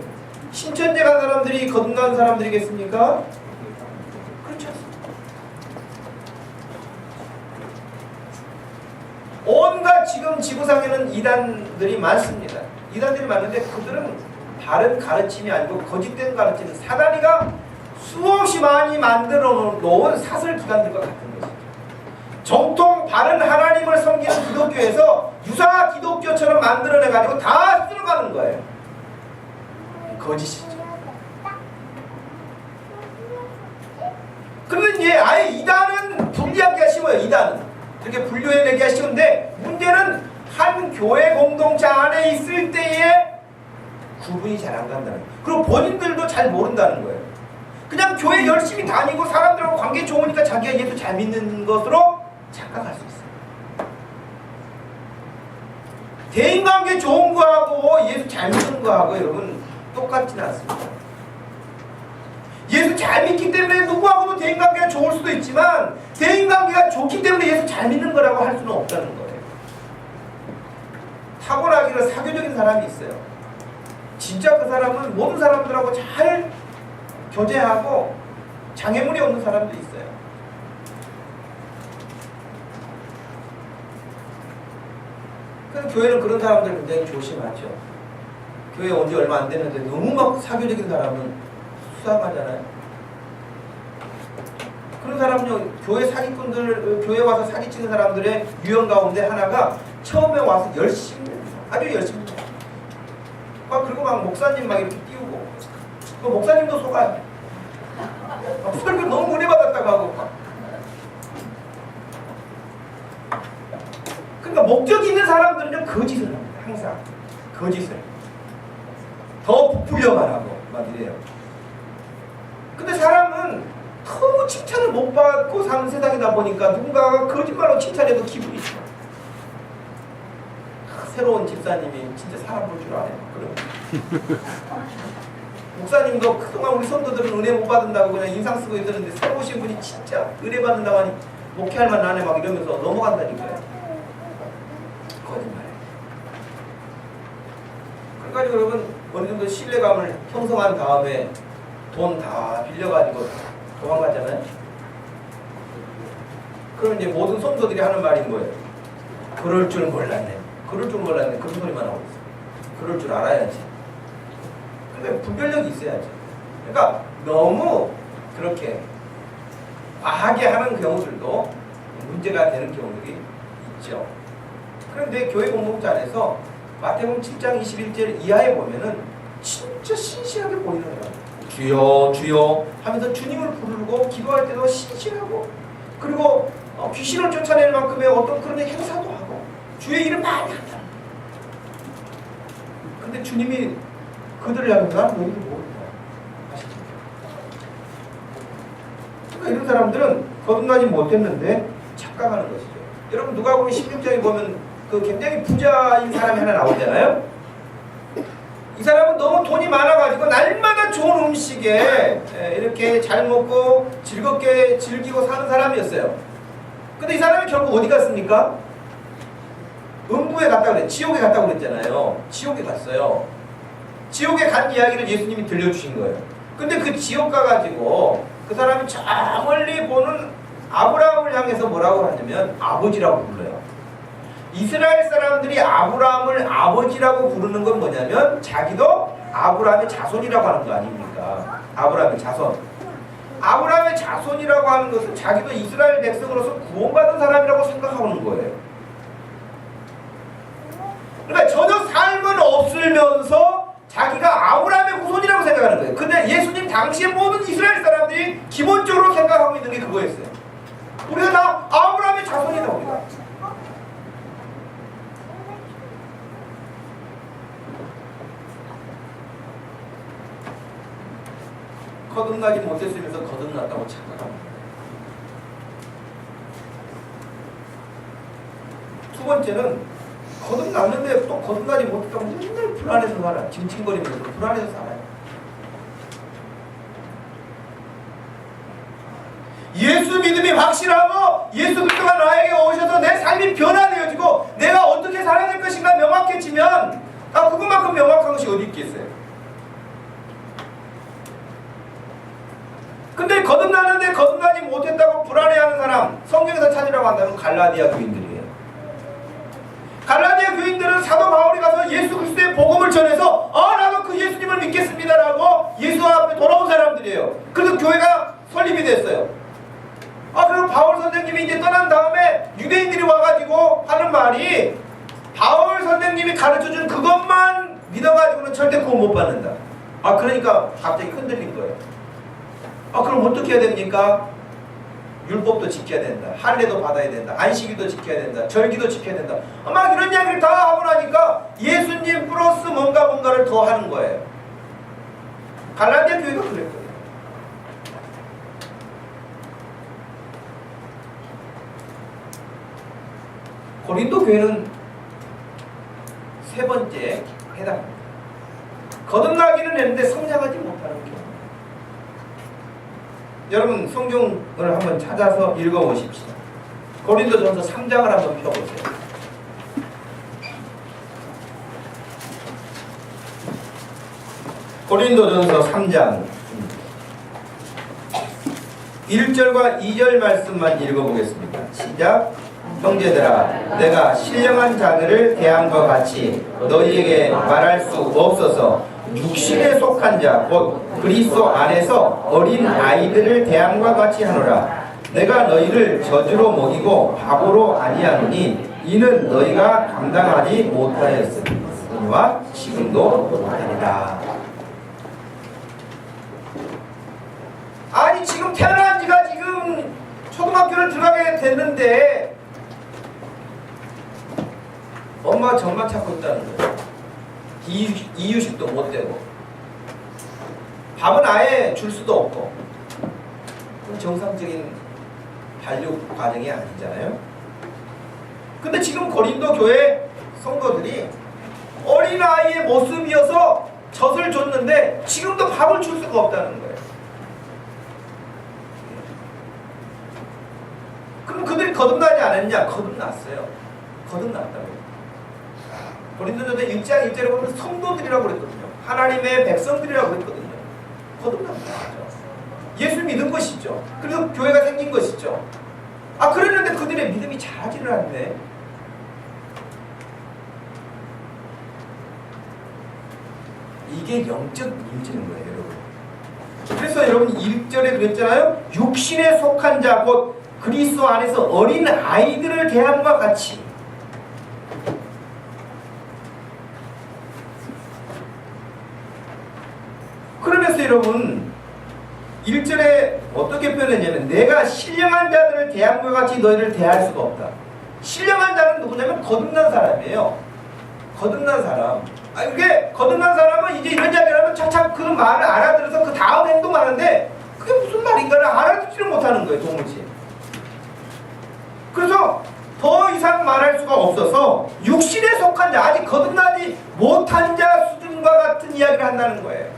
신천지 간 사람들이 거듭난 사람들이겠습니까? 그렇지 않습니다. 온갖 지금 지구상에는 이단들이 많습니다. 이단들이 많은데 그들은 다른 가르침이 아니고 거짓된 가르침, 사단이가 수없이 많이 만들어 놓은 사설 기관들과 같은 것이죠. 정통 바른 하나님을 섬기는 기독교에서 유사 기독교처럼 만들어내가지고 다 쓸어가는 거예요. 거짓이죠. 그런데 아예 이단은 분리하기가 쉬워요. 이단은 이렇게 분류해내기가 쉬운데, 문제는 한 교회 공동체 안에 있을 때에 구분이 잘 안 간다는 거예요. 그리고 본인들도 잘 모른다는 거예요. 그냥 교회 열심히 다니고 사람들하고 관계 좋으니까 자기가 예수 잘 믿는 것으로 착각할 수 있어요. 대인관계 좋은 거하고 예수 잘 믿는 거하고 여러분 똑같지는 않습니다. 예수 잘 믿기 때문에 누구하고도 대인관계가 좋을 수도 있지만, 대인관계가 좋기 때문에 예수 잘 믿는 거라고 할 수는 없다는 거예요. 타고나기로 사교적인 사람이 있어요. 진짜 그 사람은 모든 사람들하고 잘 교제하고 장애물이 없는 사람도 있어요. 그래서 교회는 그런 사람들 굉장히 조심하죠. 교회 온 지 얼마 안 됐는데 너무 막 사교적인 사람은 수상하잖아요. 그런 사람은요, 교회 사기꾼들, 교회 와서 사기치는 사람들의 유형 가운데 하나가 처음에 와서 열심히, 아주 열심히 그리고 막 목사님 막 이렇게 띄우고, 그 목사님도 속아요. 설교 너무 은혜 받았다고 하고. 그러니까 목적이 있는 사람들은요 거짓을 합니다. 항상 거짓을 더 부풀려만 하고 막 이래요. 근데 사람은 너무 칭찬을 못 받고 사는 세상이다 보니까 누군가가 거짓말로 칭찬해도 기분이 좋아. 새로운 집사님이 진짜 사람 볼 줄 아네. 그래. 목사님도 그동안 우리 성도들은 은혜 못 받는다고 그냥 인상 쓰고 있었는데 새로 오신 분이 진짜 은혜 받는다고 하니 목회할 만 나네 막 이러면서 넘어간다니까요. 거짓말. 그러니까 여러분 어느 정도 신뢰감을 형성한 다음에 돈 다 빌려가지고 도망가잖아요. 그럼 이제 모든 성도들이 하는 말이 뭐예요? 그럴 줄 몰랐네. 그럴 줄 몰랐네. 그런 소리만 하고 있어요. 그럴 줄 알아야지. 근데 분별력이 있어야죠. 그러니까 너무 그렇게 과하게 하는 경우들도 문제가 되는 경우들이 있죠. 그런데 교회 공동체 안에서 마태복음 7장 21절 이하에 보면은 진짜 신실하게 보이는 거예요. 주여 주여 하면서 주님을 부르고 기도할 때도 신실하고, 그리고 귀신을 쫓아낼 만큼의 어떤 그런 행사도 하고 주의 일을 많이 한다. 근데 주님이 그들을 향해서 난 너희들 모른다 하십니다. 그러니까 이런 사람들은 거듭나지 못했는데 착각하는 것이죠. 여러분 누가복음 16장에 보면 그 굉장히 부자인 사람이 하나 나오잖아요. 이 사람은 너무 돈이 많아가지고 날마다 좋은 음식에 이렇게 잘 먹고 즐겁게 즐기고 사는 사람이었어요. 근데 이 사람이 결국 어디 갔습니까? 음부에 갔다고 그랬, 지옥에 갔다고 그랬잖아요. 지옥에 갔어요. 지옥에 간 이야기를 예수님이 들려주신 거예요. 근데 그 지옥 가가지고 그 사람이 저 멀리 보는 아브라함을 향해서 뭐라고 하냐면 아버지라고 불러요. 이스라엘 사람들이 아브라함을 아버지라고 부르는 건 뭐냐면 자기도 아브라함의 자손이라고 하는 거 아닙니까? 아브라함의 자손. 아브라함의 자손이라고 하는 것은 자기도 이스라엘 백성으로서 구원받은 사람이라고 생각하는 거예요. 그러니까 전혀 삶은 없으면서 자기가 아브라함의 후손이라고 생각하는 거예요. 근데 예수님 당시에 모든 이스라엘 사람들이 기본적으로 생각하고 있는 게 그거였어요. 우리가 다 아브라함의 자손이다 우리가. 거듭나지 못했으면서 거듭났다고 착각합니다. 두 번째는 거듭났는데 또 거듭나지 못했다고 맨날 불안해서 살아요. 징징거리면서 불안해서 살아요. 예수 믿음이 확실하고 예수 그리스도가 나에게 오셔서 내 삶이 변화되어지고 내가 어떻게 살아야 될 것인가 명확해지면 그것만큼 명확한 것이 어디 있겠어요. 근데 거듭나는데 거듭나지 못했다고 불안해하는 사람 성경에서 찾으라고 한다면 갈라디아 교인들이에요. 갈라디아 교인들은 사도 바울이 가서 예수 그리스도의 복음을 전해서 나도 그 예수님을 믿겠습니다라고 예수 앞에 돌아온 사람들이에요. 그래서 교회가 설립이 됐어요. 그리고 바울 선생님이 이제 떠난 다음에 유대인들이 와가지고 하는 말이 바울 선생님이 가르쳐준 그것만 믿어가지고는 절대 구원 못 받는다. 그러니까 갑자기 흔들린 거예요. 그럼 어떻게 해야 됩니까? 율법도 지켜야 된다. 할례도 받아야 된다. 안식일도 지켜야 된다. 절기도 지켜야 된다. 막 이런 이야기를 다 하고 나니까 예수님 플러스 뭔가를 더 하는 거예요. 갈라디아 교회가 그랬거든요. 고린도 교회는 세 번째 해당합니다. 거듭나기는 했는데 성장하지 못하는 경우. 여러분 성경을 한번 찾아서 읽어보십시오. 고린도전서 3장을 한번 펴보세요. 고린도전서 3장 1절과 2절 말씀만 읽어보겠습니다. 시작. 형제들아, 내가 신령한 자들을 대함과 같이 너희에게 말할 수 없어서 육신에 속한 자 곧 그리스도 안에서 어린 아이들을 대함과 같이 하노라. 내가 너희를 저주로 먹이고 바보로 아니하노니 이는 너희가 감당하지 못하였으니와 지금도 못하리라. 아니 지금 태어난 지가 지금 초등학교를 들어가게 됐는데 엄마가 정말 찾고 있다는 거예요. 이유식도 못 되고 밥은 아예 줄 수도 없고 정상적인 발육 과정이 아니잖아요. 근데 지금 고린도 교회 성도들이 어린아이의 모습이어서 젖을 줬는데 지금도 밥을 줄 수가 없다는 거예요. 그럼 그들이 거듭나지 않았냐? 거듭났어요. 거듭났다고요. 고린도전서 1장 1절에 보면 성도들이라고 그랬거든요. 하나님의 백성들이라고 그랬거든요. 거듭납니다. 예수 믿은 것이죠. 그래서 교회가 생긴 것이죠. 그랬는데 그들의 믿음이 자라지를 않네. 이게 영적 문제인 거예요, 여러분. 그래서 여러분 1절에 그랬잖아요. 육신에 속한 자 곧 그리스도 안에서 어린 아이들을 대함과 같이. 그러면서 여러분 1절에 어떻게 표현했냐면 내가 신령한 자들을 대함과 같이 너희를 대할 수가 없다. 신령한 자는 누구냐면 거듭난 사람이에요. 거듭난 사람. 이게 거듭난 사람은 이제 이런 이야기를 하면 차차 그 말을 알아들어서 그 다음 행동을 하는데 그게 무슨 말인가를 알아듣지를 못하는 거예요. 도무지. 그래서 더 이상 말할 수가 없어서 육신에 속한 자, 아직 거듭나지 못한 자 수준과 같은 이야기를 한다는 거예요.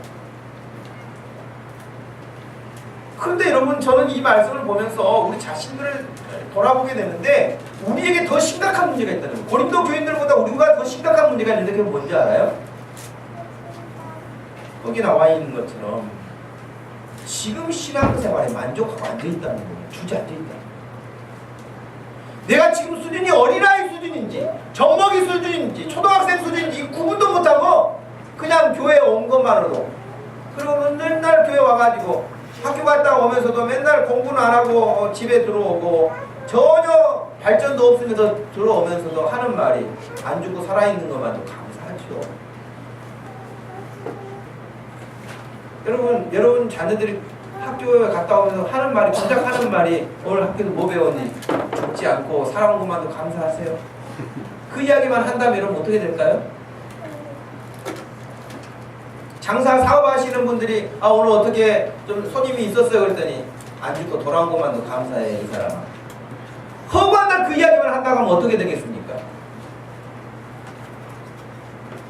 그런데 여러분 저는 이 말씀을 보면서 우리 자신들을 돌아보게 되는데 우리에게 더 심각한 문제가 있다는 거예요. 고린도 교인들보다 우리가 더 심각한 문제가 있는데 그게 뭔지 알아요? 거기 나와 있는 것처럼 지금 신앙생활에 만족하고 앉아있다는 거예요. 주저앉아있다는 거예요. 내가 지금 수준이 어린아이 수준인지 젖먹이 수준인지 초등학생 수준인지 구분도 못하고 그냥 교회에 온 것만으로, 그리고 맨날 교회 와가지고 학교 갔다 오면서도 맨날 공부는 안 하고 집에 들어오고 전혀 발전도 없으면서 들어오면서도 하는 말이 안 죽고 살아있는 것만도 감사하죠. 여러분 자녀들이 학교에 갔다 오면서 하는 말이, 고작 하는 말이 오늘 학교에서 뭐 배웠니? 죽지 않고 살아온 것만도 감사하세요. 그 이야기만 한다면 여러분 어떻게 될까요? 장사 사업하시는 분들이 오늘 어떻게 좀 손님이 있었어요 그랬더니 안 죽고 돌아온 것만도 감사해 이 사람아. 허구한 날 그 이야기만 한다고 하면 어떻게 되겠습니까?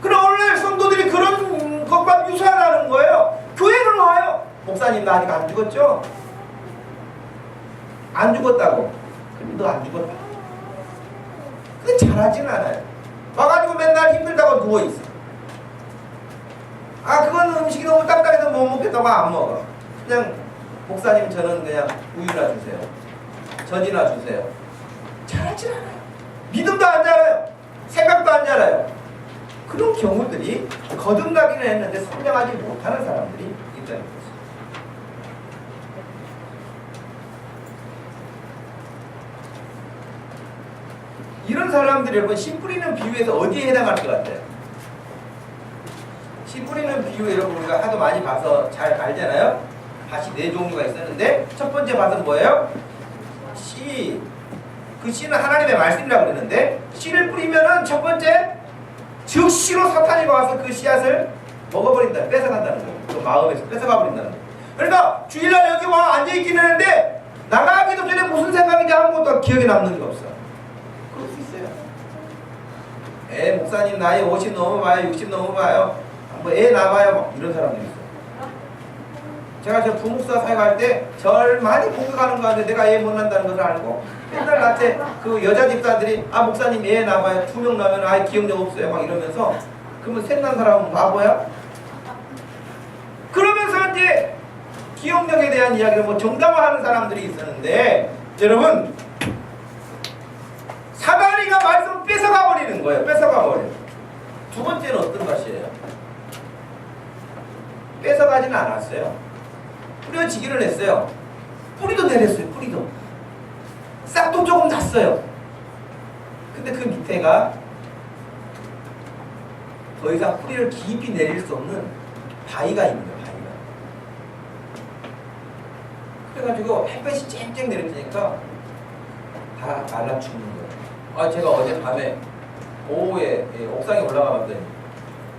그럼 오늘날 성도들이 그런 것과 유사하다는 거예요. 교회를 와요. 목사님 나 아직 안 죽었죠? 안 죽었다고. 그럼 너 안 죽었다. 그게 잘하지는 않아요. 와가지고 맨날 힘들다고 누워있어. 그건 음식이 너무 딱딱해서 못 먹겠다고 안 먹어. 그냥 목사님 저는 그냥 우유나 주세요. 젖이나 주세요. 잘하진 않아요. 믿음도 안 자라요. 생각도 안 자라요. 그런 경우들이 거듭나기는 했는데 성장하지 못하는 사람들이 있다는 거죠. 이런 사람들이 여러분 씨 뿌리는 비유에서 어디에 해당할 것 같아요? 씨 뿌리는 비유 여러분 우리가 하도 많이 봐서 잘 알잖아요. 밭이 4종류가 있었는데 첫 번째 밭은 뭐예요? 씨. 그 씨는 하나님의 말씀이라고 그러는데 씨를 뿌리면은 첫 번째 즉시로 사탄이 와서 그 씨앗을 먹어버린다. 뺏어간다는 거예요. 그 마음에서 뺏어가 버린다는 거예요. 그러니까 주일날 여기 와 앉아있기는 하는데 나가기도 전에 무슨 생각인지 아무것도 기억에 남는 게 없어. 그럴 수 있어요. 목사님 나이 50 넘어봐요. 60 넘어봐요. 뭐 애 낳아봐요. 막 이런 사람들이 있어요. 제가 저 부목사 사역할 때 절 많이 공격하는 거 같은데 내가 애 못 낳는다는 것을 알고 맨날 나한테 그 여자 집사들이 목사님 애 낳아봐요. 2명 낳으면 기억력 없어요. 막 이러면서 그러면 셋 낳은 사람은 바보야? 그러면서 이제 기억력에 대한 이야기를 뭐 정당화하는 사람들이 있었는데 여러분 사다리가 말씀을 뺏어가 버리는 거예요. 뺏어가 버려요. 두 번째는 어떤 것이에요? 뺏어가지는 않았어요. 뿌려지기를 했어요. 뿌리도 내렸어요. 뿌리도. 싹도 조금 났어요. 근데 그 밑에가 더 이상 뿌리를 깊이 내릴 수 없는 바위가 있는 거예요. 바위가. 그래가지고 햇볕이 쨍쨍 내려지니까 다 말라 죽는 거예요. 제가 어제 밤에 오후에 옥상에 올라가 봤더니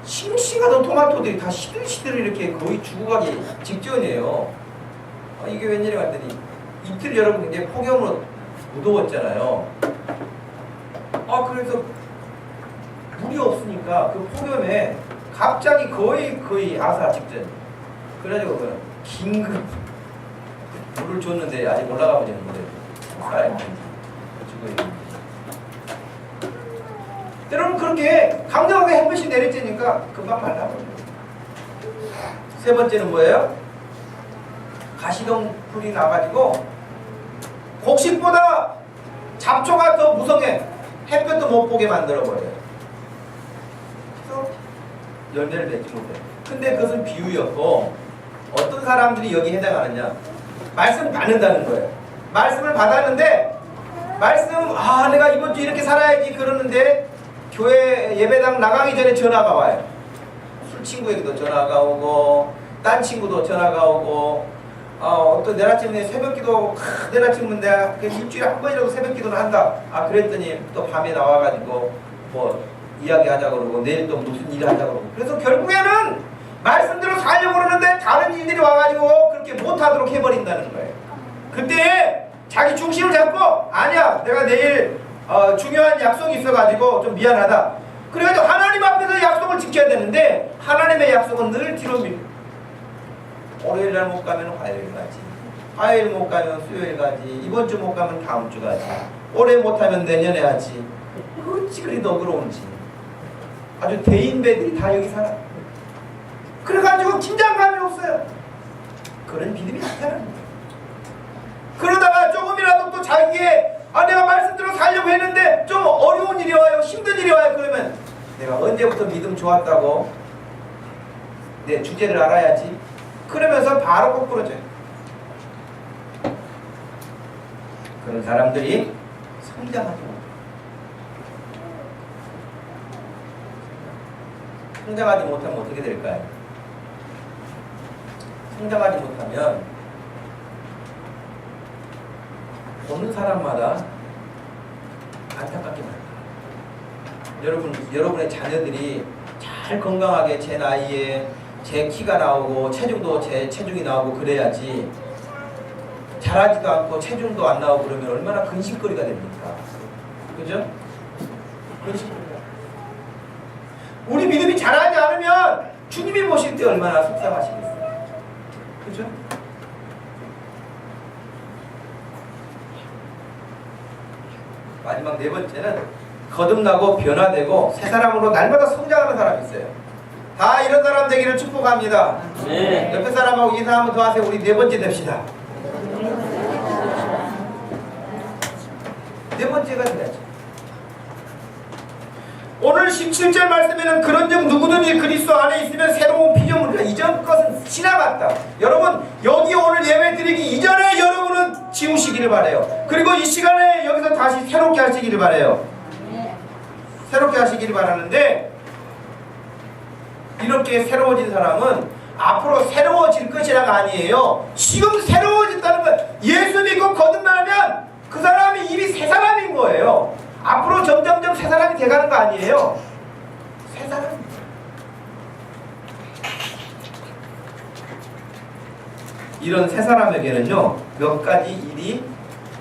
싱싱하던 토마토들이 다 시들시들 이렇게 거의 죽어가기 직전이에요. 이게 웬일이야 했더니 이틀 여러분 굉장히 폭염으로 무더웠잖아요. 그래서 물이 없으니까 그 폭염에 갑자기 거의 아사 직전. 그래가지고 긴급 물을 줬는데 아직 올라가 보지 않는데 죽어 있는. 여러분 그렇게 강력하게 햇볕이 내리쬐니까 금방 말라버려요. 세 번째는 뭐예요? 가시덤 불이 나가지고 곡식보다 잡초가 더 무성해. 햇볕도 못 보게 만들어버려요. 그래서 열매를 맺지 못해요. 근데 그것은 비유였고 어떤 사람들이 여기 해당하느냐? 말씀 받는다는 거예요. 말씀을 받았는데 내가 이번 주 이렇게 살아야지 그러는데 교회 예배당 나가기 전에 전화가 와요. 술 친구에게도 전화가 오고 딴 친구도 전화가 오고 어떤 내일 아침에 새벽기도 내일 아침은 내가 일주일에 한 번이라도 새벽기도를 한다. 그랬더니 또 밤에 나와가지고 뭐 이야기하자 그러고 내일 또 무슨 일을 하자 그러고 그래서 결국에는 말씀대로 살려고 그러는데 다른 일들이 와가지고 그렇게 못하도록 해버린다는 거예요. 그때 자기 중심을 잡고 아니야 내가 내일 중요한 약속이 있어가지고 좀 미안하다. 그래가지고 하나님 앞에서 약속을 지켜야 되는데 하나님의 약속은 늘 뒤로 밀려. 월요일날 못 가면 화요일 가지, 화요일 못 가면 수요일 가지, 이번 주 못 가면 다음 주 가지, 올해 못하면 내년에 하지. 어찌 그리 너그러운지. 아주 대인배들이 다 여기 살아. 그래가지고 긴장감이 없어요. 그런 믿음이 나타납니다. 그러다가 조금이라도 또 자기의 내가 말씀대로 살려고 했는데 좀 어려운 일이 와요, 힘든 일이 와요. 그러면 내가 언제부터 믿음 좋았다고 내 주제를 알아야지. 그러면서 바로 거꾸로져요. 그런 사람들이 성장하지 못해요. 성장하지 못하면 어떻게 될까요? 성장하지 못하면 보는 사람마다 안타깝게 말해요. 여러분의 자녀들이 잘 건강하게 제 나이에 제 키가 나오고 체중도 제 체중이 나오고 그래야지 자라지도 않고 체중도 안 나오고 그러면 얼마나 근심거리가 됩니까? 그죠? 근심거리가. 우리 믿음이 자라지 않으면 주님이 보실 때 얼마나 속상하시겠어요? 그죠? 마지막 네 번째는 거듭나고 변화되고 새 사람으로 날마다 성장하는 사람이 있어요. 다 이런 사람 되기를 축복합니다. 네. 옆에 사람하고 인사 한번 더 하세요. 우리 네 번째 됩시다. 네 번째가 돼야죠. 오늘 17절 말씀에는 그런즉 누구든지 그리스도 안에 있으면 새로운 피조물이다. 이전 것은 지나갔다. 여러분 여기 오늘 예배 드리기 이전에 여러분은 지우시기를 바라요. 그리고 이 시간에 여기서 다시 새롭게 하시기를 바라요. 새롭게 하시기를 바라는데 이렇게 새로워진 사람은 앞으로 새로워질 것이라가 아니에요. 지금 새로워진다는 건 예수 믿고 거듭나면 그 사람이 이미 새 사람인 거예요. 앞으로 점점점 새 사람이 돼가는 거 아니에요. 새 사람입니다. 이런 새 사람에게는요 몇 가지 일이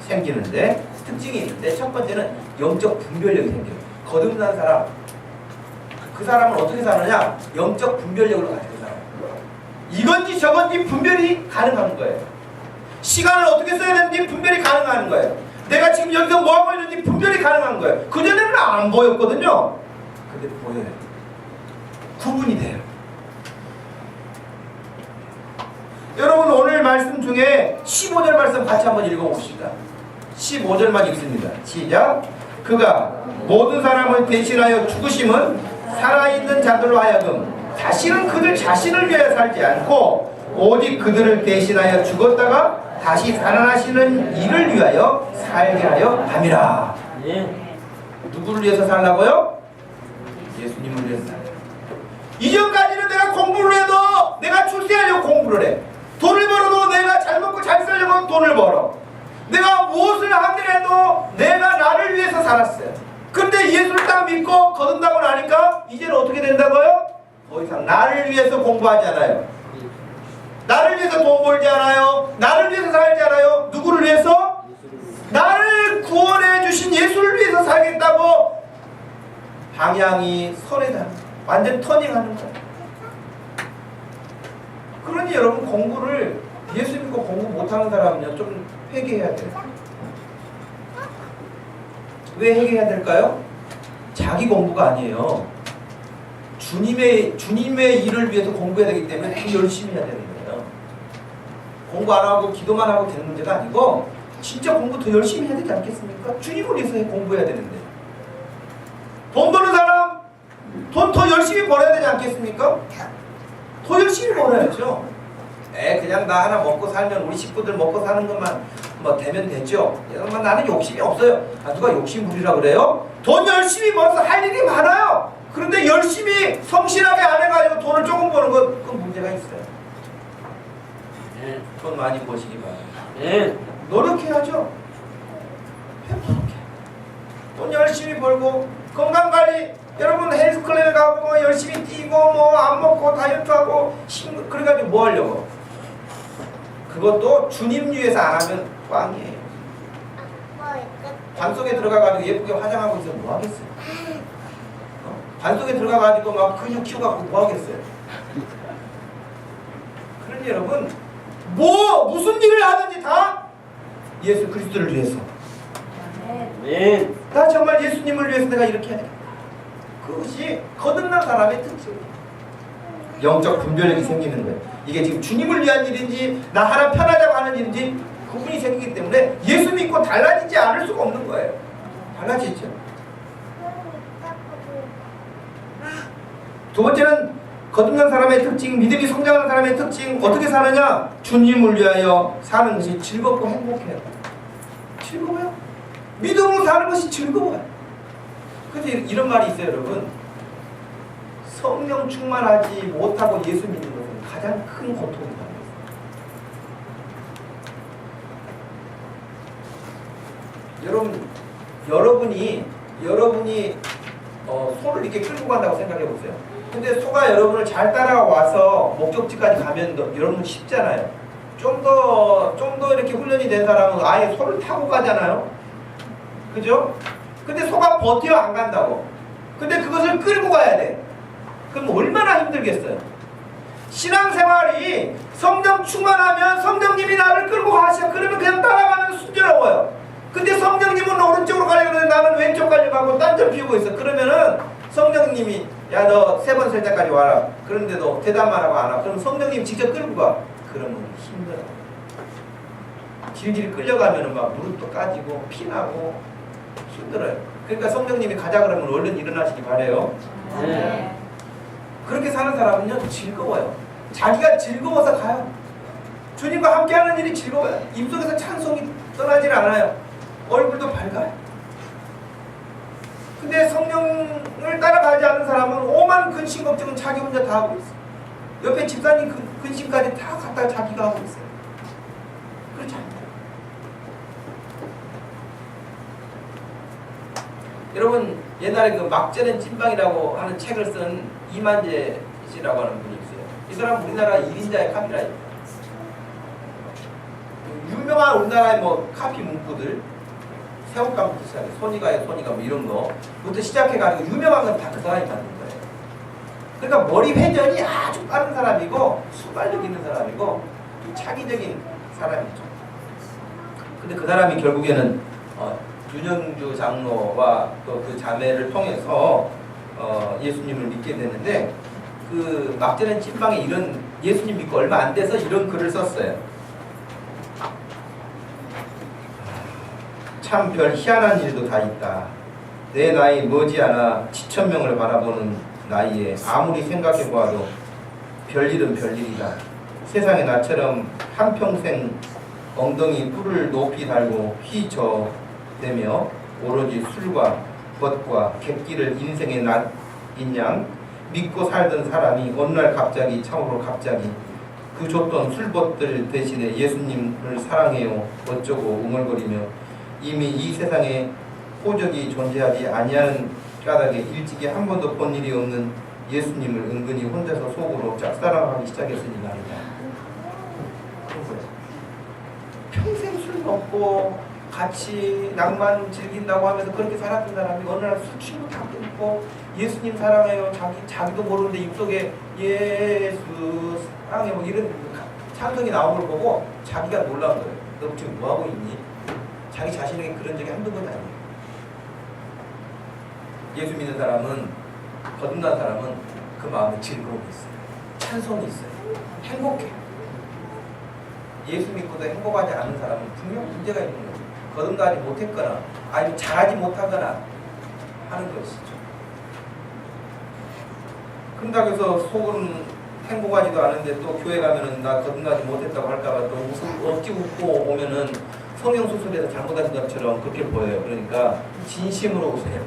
생기는데 특징이 있는데 첫 번째는 영적 분별력이 생겨요. 거듭난 사람 그 사람은 어떻게 사느냐? 영적 분별력을 가지고 살아요. 이건지 저건지 분별이 가능한 거예요. 시간을 어떻게 써야 되는지 분별이 가능한 거예요. 내가 지금 여기서 뭐하고 있는지 분별이 가능한 거예요. 그전에는 안 보였거든요. 근데 보여요. 구분이 돼요. 여러분 오늘 말씀 중에 15절 말씀 같이 한번 읽어봅시다. 15절만 읽습니다. 시작. 그가 모든 사람을 대신하여 죽으심은 살아있는 자들로 하여금 다시는 그들 자신을 위하여 살지 않고 오직 그들을 대신하여 죽었다가 다시 살아나시는 이를 위하여 살게 하여 함이라. 누구를 위해서 살라고요? 예수님을 위해서 살아요. 이전까지는 내가 공부를 해도 내가 출세하려고 공부를 해. 돈을 벌어도 내가 잘 먹고 잘 살려고 돈을 벌어. 내가 무엇을 하더라도 내가 나를 위해서 살았어요. 근데 예수를 딱 믿고 거듭나고 나니까 이제는 어떻게 된다고요? 더 이상 나를 위해서 공부하지 않아요. 나를 위해서 돈 벌지 않아요. 나를 위해서 살지 않아요. 누구를 위해서? 나를 구원해 주신 예수를 위해서 살겠다고 방향이 선회다. 완전 터닝하는 거예요. 그러니 여러분 공부를 예수 믿고 공부 못하는 사람은요 좀 회개해야 돼요. 왜 회개해야 될까요? 자기 공부가 아니에요. 주님의 일을 위해서 공부해야 되기 때문에 더 열심히 해야 되는 거예요. 공부 안 하고 기도만 하고 되는 문제가 아니고 진짜 공부 더 열심히 해야 되지 않겠습니까? 주님을 위해서 공부해야 되는데. 돈 버는 사람 돈 더 열심히 벌어야 되지 않겠습니까? 더 열심히 벌어야죠. 그냥 나 하나 먹고 살면 우리 식구들 먹고 사는 것만 뭐 되면 되죠. 여러분 나는 욕심이 없어요. 누가 욕심 부리라 그래요? 돈 열심히 벌어서 할 일이 많아요. 그런데 열심히 성실하게 안 해가지고 돈을 조금 버는 건 그건 문제가 있어요. 돈 많이 버시기 바랍니다. 노력해야죠. 돈 열심히 벌고 건강관리 여러분 헬스클럽에 가고 뭐 열심히 뛰고 뭐 안 먹고 다이어트하고 그래가지고 뭐 하려고? 그것도 주님 위해서 안 하면 꽝이에요. 관 속에 들어가가지고 예쁘게 화장하고 있으면 뭐 하겠어요? 관 속에 들어가가지고 막 근육 키워갖고 뭐 하겠어요? 그러니 여러분 무슨 일을 하든지 다 예수 그리스도를 위해서. 나 정말 예수님을 위해서 내가 이렇게 해야 돼. 그것이 거듭난 사람의 특징이에요. 영적 분별력이 생기는 거예요. 이게 지금 주님을 위한 일인지 나 하나 편하자고 하는 일인지 구분이 생기기 때문에 예수 믿고 달라지지 않을 수가 없는 거예요. 달라지죠. 두 번째는 거듭난 사람의 특징, 믿음이 성장하는 사람의 특징 어떻게 사느냐? 주님을 위하여 사는 것이 즐겁고 행복해요. 즐거워요. 믿음으로 사는 것이 즐거워요. 그래서 이런 말이 있어요, 여러분. 성령 충만하지 못하고 예수 믿는 것은 가장 큰 고통이다. 여러분이 소를 이렇게 끌고 간다고 생각해 보세요. 근데 소가 여러분을 잘 따라와서 목적지까지 가면 여러분 쉽잖아요. 좀 더 이렇게 훈련이 된 사람은 아예 소를 타고 가잖아요. 그죠? 근데 소가 버텨 안 간다고. 근데 그것을 끌고 가야 돼. 그럼 얼마나 힘들겠어요? 신앙생활이 성령 충만하면 성령님이 나를 끌고 가셔. 그러면 그냥 따라가면 순조로워요. 근데 성령님은 오른쪽으로 가려고 하는데 나는 왼쪽 가려고 하고 딴점 피우고 있어. 그러면은 성령님이 야 너 3번 셀 때까지 와라. 그런데 너 대답만 하고 안 와. 그럼 성령님 직접 끌고 가. 그러면 힘들어. 질질 끌려가면은 막 무릎도 까지고 피나고 힘들어요. 그러니까 성령님이 가자 그러면 얼른 일어나시기 바래요. 네. 그렇게 사는 사람은요 즐거워요. 자기가 즐거워서 가요. 주님과 함께하는 일이 즐거워요. 입속에서 찬송이 떠나질 않아요. 얼굴도 밝아요. 근데 성령을 따라가지 않는 사람은 오만 근심 걱정은 자기 혼자 다 하고 있어요. 옆에 집사님 근심까지 다 갖다가 자기가 하고 있어요. 그렇지 않아요. 여러분 옛날에 그 막재는 찐빵이라고 하는 책을 쓴 이만재 씨라고 하는 분이 있어요. 이 사람 우리나라 1인자의 카피라입니다. 유명한 우리나라의 뭐 카피 문구들 새우깡부터 시작해 손이가요 손이가 뭐 이런 거부터 시작해가지고 유명한 건 다 그 사람이 만든 거예요. 그러니까 머리 회전이 아주 빠른 사람이고 순발력 있는 사람이고 창의적인 사람이죠. 근데 그 사람이 결국에는 윤영주 장로와 또 그 자매를 통해서 예수님을 믿게 되는데 그 막재는 찐빵에 이런 예수님 믿고 얼마 안 돼서 이런 글을 썼어요. 참 별 희한한 일도 다 있다. 내 나이 머지않아 7,000명을 바라보는 나이에 아무리 생각해보아도 별일은 별일이다. 세상에 나처럼 한평생 엉덩이 뿔을 높이 달고 휘저대며 오로지 술과 벗과 객기를 인생의 낫인 양 믿고 살던 사람이 어느 날 갑자기 참으로 갑자기 그 줬던 술벗들 대신에 예수님을 사랑해요 어쩌고 웅얼거리며 이미 이 세상에 호적이 존재하지 아니하는 까닭에 일찍이 한 번도 본 일이 없는 예수님을 은근히 혼자서 속으로 짝사랑하기 시작했으니 말이다. 평생 술 먹고 같이 낭만 즐긴다고 하면서 그렇게 살았던 사람이 어느 날 술 취고 다 끊고 예수님 사랑해요 자기도 모르는데 입속에 예수 사랑해 뭐 이런 찬송이 나온 걸 보고 자기가 놀라운 거예요. 너 지금 뭐하고 있니? 자기 자신에게 그런 적이 한두 번이 아니에요. 예수 믿는 사람은, 거듭난 사람은 그 마음에 즐거움이 있어요. 찬송이 있어요. 행복해요. 예수 믿고도 행복하지 않은 사람은 분명 문제가 있는 거죠. 거듭나지 못했거나 아니면 잘하지 못하거나 하는 것이죠. 그런다고 해서 속은 행복하지도 않은데 또 교회 가면은 나 거듭나지 못했다고 할까봐 또 억지 웃고 오면은 성형수술에서 잘못한 것처럼 그렇게 보여요. 그러니까 진심으로 웃으세요.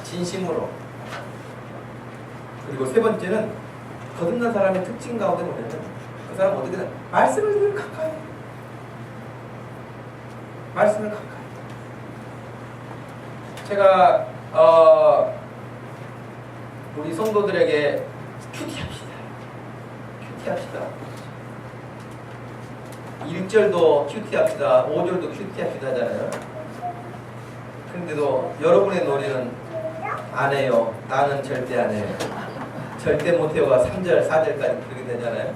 진심으로. 그리고 세 번째는 거듭난 사람의 특징 가운데 보면은 그 사람은 어떻게 돼? 말씀을 늘 가까이. 말씀을 가까이. 제가 우리 성도들에게 큐티합시다. 큐티합시다. 1절도 큐티합시다. 5절도 큐티합시다 하잖아요. 그런데도 여러분의 노래는 안 해요. 나는 절대 안 해요. 절대 못해요가 3절, 4절까지 그렇게 되잖아요.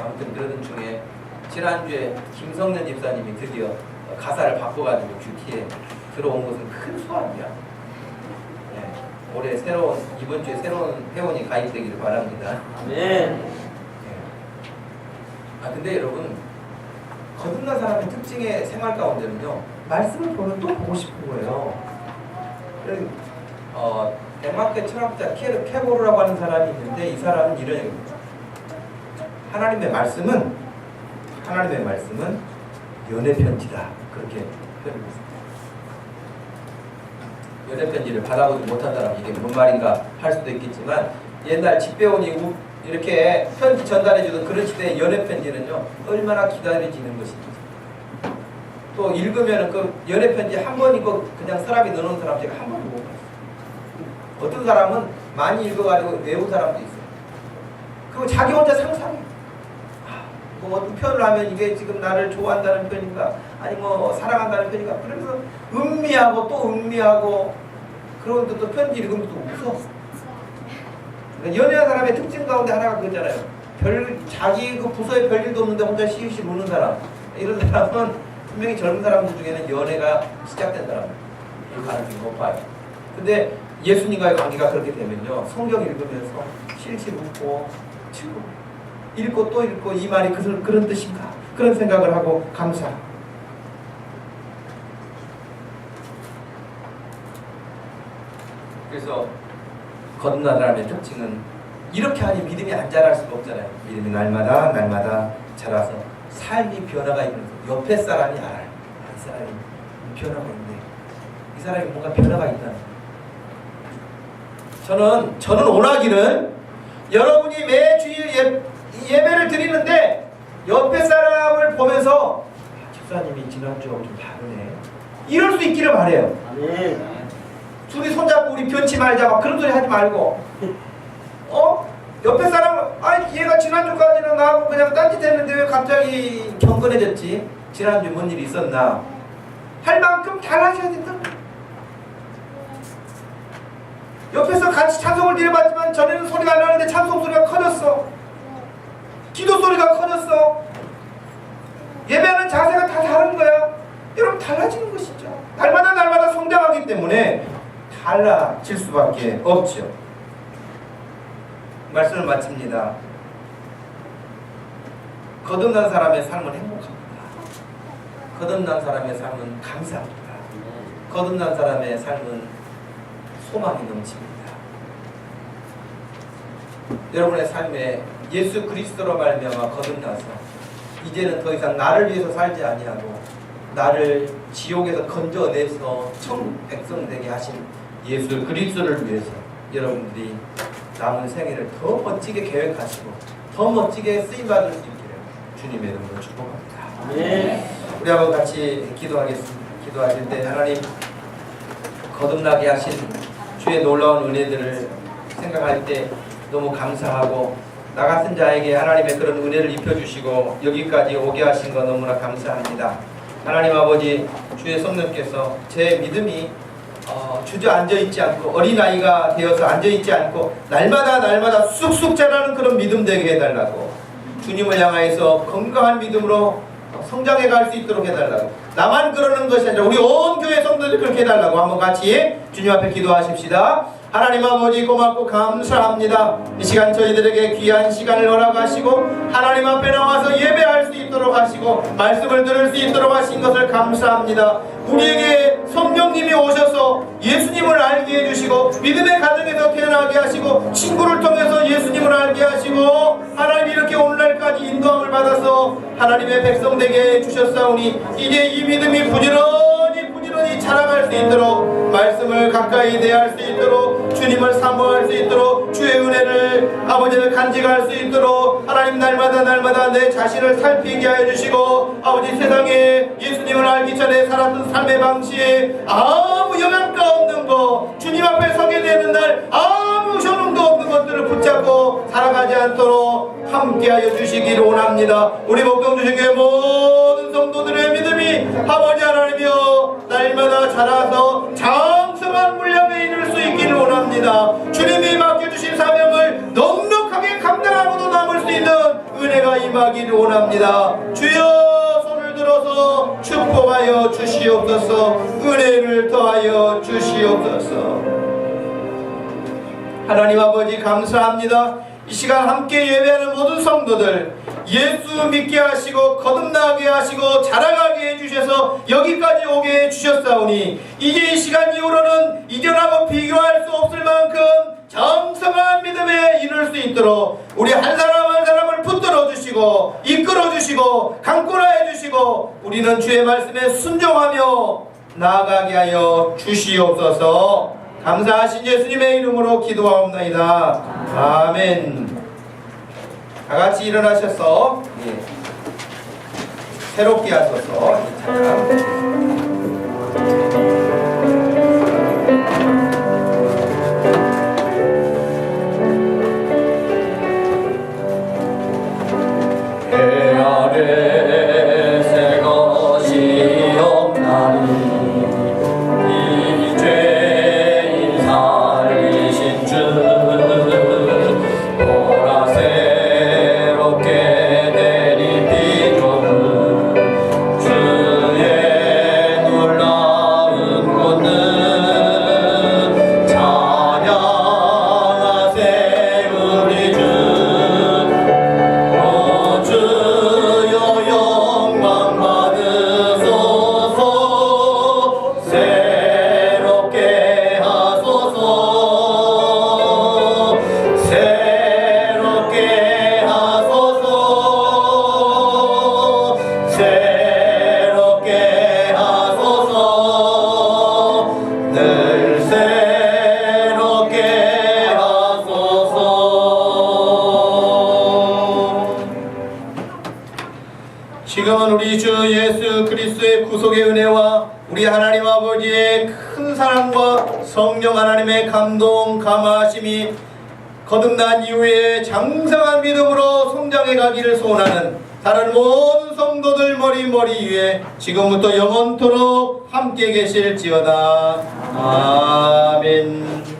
아무튼 그러던 중에 지난주에 김성년 집사님이 드디어 가사를 바꿔가지고 큐티에 들어온 것은 큰 소원이야. 네. 올해 이번 주에 새로운 회원이 가입되기를 바랍니다. 네. 근데 여러분, 거듭난 사람의 특징의 생활 가운데는요, 말씀을 보면 또 보고 싶은 거예요. 덴마크의 철학자 케보르라고 하는 사람이 있는데, 이 사람은 이런 얘기입니다. 하나님의 말씀은 연애 편지다. 그렇게 표현했습니다. 연애 편지를 받아보지 못한 사람, 이게 뭔 말인가 할 수도 있겠지만, 옛날 집배원이 이렇게 편지 전달해주던 그런 시대의 연애 편지는요, 얼마나 기다려지는 것인지. 또 읽으면 그 연애 편지 한 번 읽고 그냥 서랍에 넣어놓은 사람 제가 한 번도 못 봤어요. 어떤 사람은 많이 읽어가지고 외운 사람도 있어요. 그거 자기 혼자 상상해. 뭐 어떤 표현을 하면 이게 지금 나를 좋아한다는 표현인가, 아니 뭐 사랑한다는 표현인가. 그래서 음미하고 또 음미하고, 그런데 또 편지 읽으면 또 웃어. 그러니까 연애한 사람의 특징 가운데 하나가 그거잖아요. 자기 그 부서에 별일도 없는데 혼자 시시시 우는 사람. 이런 사람은 분명히 젊은 사람들 중에는 연애가 시작된 사람일 가능성이 높아요. 근데 예수님과의 관계가 그렇게 되면요, 성경 읽으면서 실실 웃고 즐거워. 읽고 또 읽고, 이 말이 그런 뜻인가, 그런 생각을 하고 감사. 그래서 거듭난 사람의 특징은, 이렇게 하니 믿음이 안 자랄 수가 없잖아요. 믿음이 날마다 자라서 삶이 변화가 있면서 옆에 사람이 알아요. 이 사람이 변화가 있네. 이 사람이 뭔가 변화가 있다는 거예요. 저는 원하기는 여러분이 매주일 예배를 드리는데 옆에 사람을 보면서 집사님이 지난주하고 좀 다르네, 이럴 수 있기를 바래요. 아멘. 둘이 손잡고 우리 변치 말자 막 그런 소리 하지 말고, 옆에 사람은 얘가 지난주까지는 나하고 그냥 딴짓했는데 왜 갑자기 경건해졌지? 지난주 뭔 일이 있었나? 할 만큼 잘하셔야 된다. 옆에서 같이 찬송을 드려봤지만 전에는 소리가 안 나는데 찬송 소리가 커졌어. 기도 소리가 커졌어. 예배하는 자세가 다 다른 거야. 여러분, 달라지는 것이죠. 날마다 성장하기 때문에 달라질 수밖에 없죠. 말씀을 마칩니다. 거듭난 사람의 삶은 행복합니다. 거듭난 사람의 삶은 감사합니다. 거듭난 사람의 삶은 소망이 넘칩니다. 여러분의 삶에 예수 그리스도로 말미암아 거듭나서 이제는 더 이상 나를 위해서 살지 아니하고 나를 지옥에서 건져내서 천국 백성 되게 하신 예수 그리스도를 위해서 여러분들이 남은 생애를 더 멋지게 계획하시고 더 멋지게 쓰임받을 수 있기를 주님의 이름으로 축복합니다. 네. 우리 한번 같이 기도하겠습니다. 기도하실 때 하나님, 거듭나게 하신 주의 놀라운 은혜들을 생각할 때 너무 감사하고, 나 같은 자에게 하나님의 그런 은혜를 입혀주시고 여기까지 오게 하신 거 너무나 감사합니다. 하나님 아버지, 주의 성령께서 제 믿음이 주저앉아있지 않고 어린아이가 되어서 앉아있지 않고 날마다 쑥쑥 자라는 그런 믿음 되게 해달라고, 주님을 향하여서 건강한 믿음으로 성장해 갈 수 있도록 해달라고. 나만 그러는 것이 아니라 우리 온 교회 성도들 그렇게 해달라고 한번 같이 주님 앞에 기도하십시다. 하나님 아버지 고맙고 감사합니다. 이 시간 저희들에게 귀한 시간을 허락하시고 하나님 앞에 나와서 예배할 수 있도록 하시고 말씀을 들을 수 있도록 하신 것을 감사합니다. 우리에게 성령님이 오셔서 예수님을 알게 해주시고 믿음의 가정에서 태어나게 하시고 친구를 통해서 예수님을 알게 하시고 하나님이 이렇게 오늘날까지 인도함을 받아서 하나님의 백성 되게 해주셨사오니 이제 이 믿음이 부지런히 자라갈 수 있도록 말씀을 가까이 대할 수 있도록 주님을 사모할 수 있도록 주의 은혜를 아버지를 간직할 수 있도록 하나님 날마다 내 자신을 살피게 하여 주시고 아버지 세상에 예수님을 알기 전에 살았던 삶의 방식에 아무 영향가 없는 거 주님 앞에 서게 되는 날 아무 효능도 없는 것들을 붙잡고 살아가지 않도록 함께하여 주시기를 원합니다. 우리 목동주신교회 모든 성도들의 믿음이 아버지 하나님이여 날마다 자라서 장성한 분량에 이를 수 있기를 원합니다. 주님이 맡겨주신 사명을 넉넉하게 감당하고도 남을 수 있는 은혜가 임하기를 원합니다. 주여 손을 들어서 축복하여 주시옵소서. 은혜를 더하여 주시옵소서. 하나님 아버지 감사합니다. 이 시간 함께 예배하는 모든 성도들 예수 믿게 하시고 거듭나게 하시고 자라가게 해주셔서 여기까지 오게 해주셨사오니 이제 이 시간 이후로는 이전하고 비교할 수 없을 만큼 정성한 믿음에 이룰 수 있도록 우리 한 사람 한 사람을 붙들어 주시고 이끌어 주시고 강권하 해주시고 우리는 주의 말씀에 순종하며 나아가게 하여 주시옵소서. 감사하신 예수님의 이름으로 기도하옵나이다. 아멘. 다같이 일어나셔서 새롭게 하소서. 이 찬양. 해 아래 새 것이 없나니 이 죄인 살리신 주 보라 새롭게 내린 비종을 주의 놀라운 권능 찬양하세 우리 주 주여 영광 받으소서. 새롭게 하소서. 새롭게 하소서. 새롭게 하소서. 늘 새롭게 하소서. 지금은 우리 주 예수 그리스도의 구속의 은혜와 우리 하나님 아버지의 큰 사랑과 성령 하나님의 감동 감화하심이 거듭난 이후에 장성한 믿음으로 성장해 가기를 소원하는 다른 모든 성도들 머리 위에 지금부터 영원토록 함께 계실지어다. 아멘.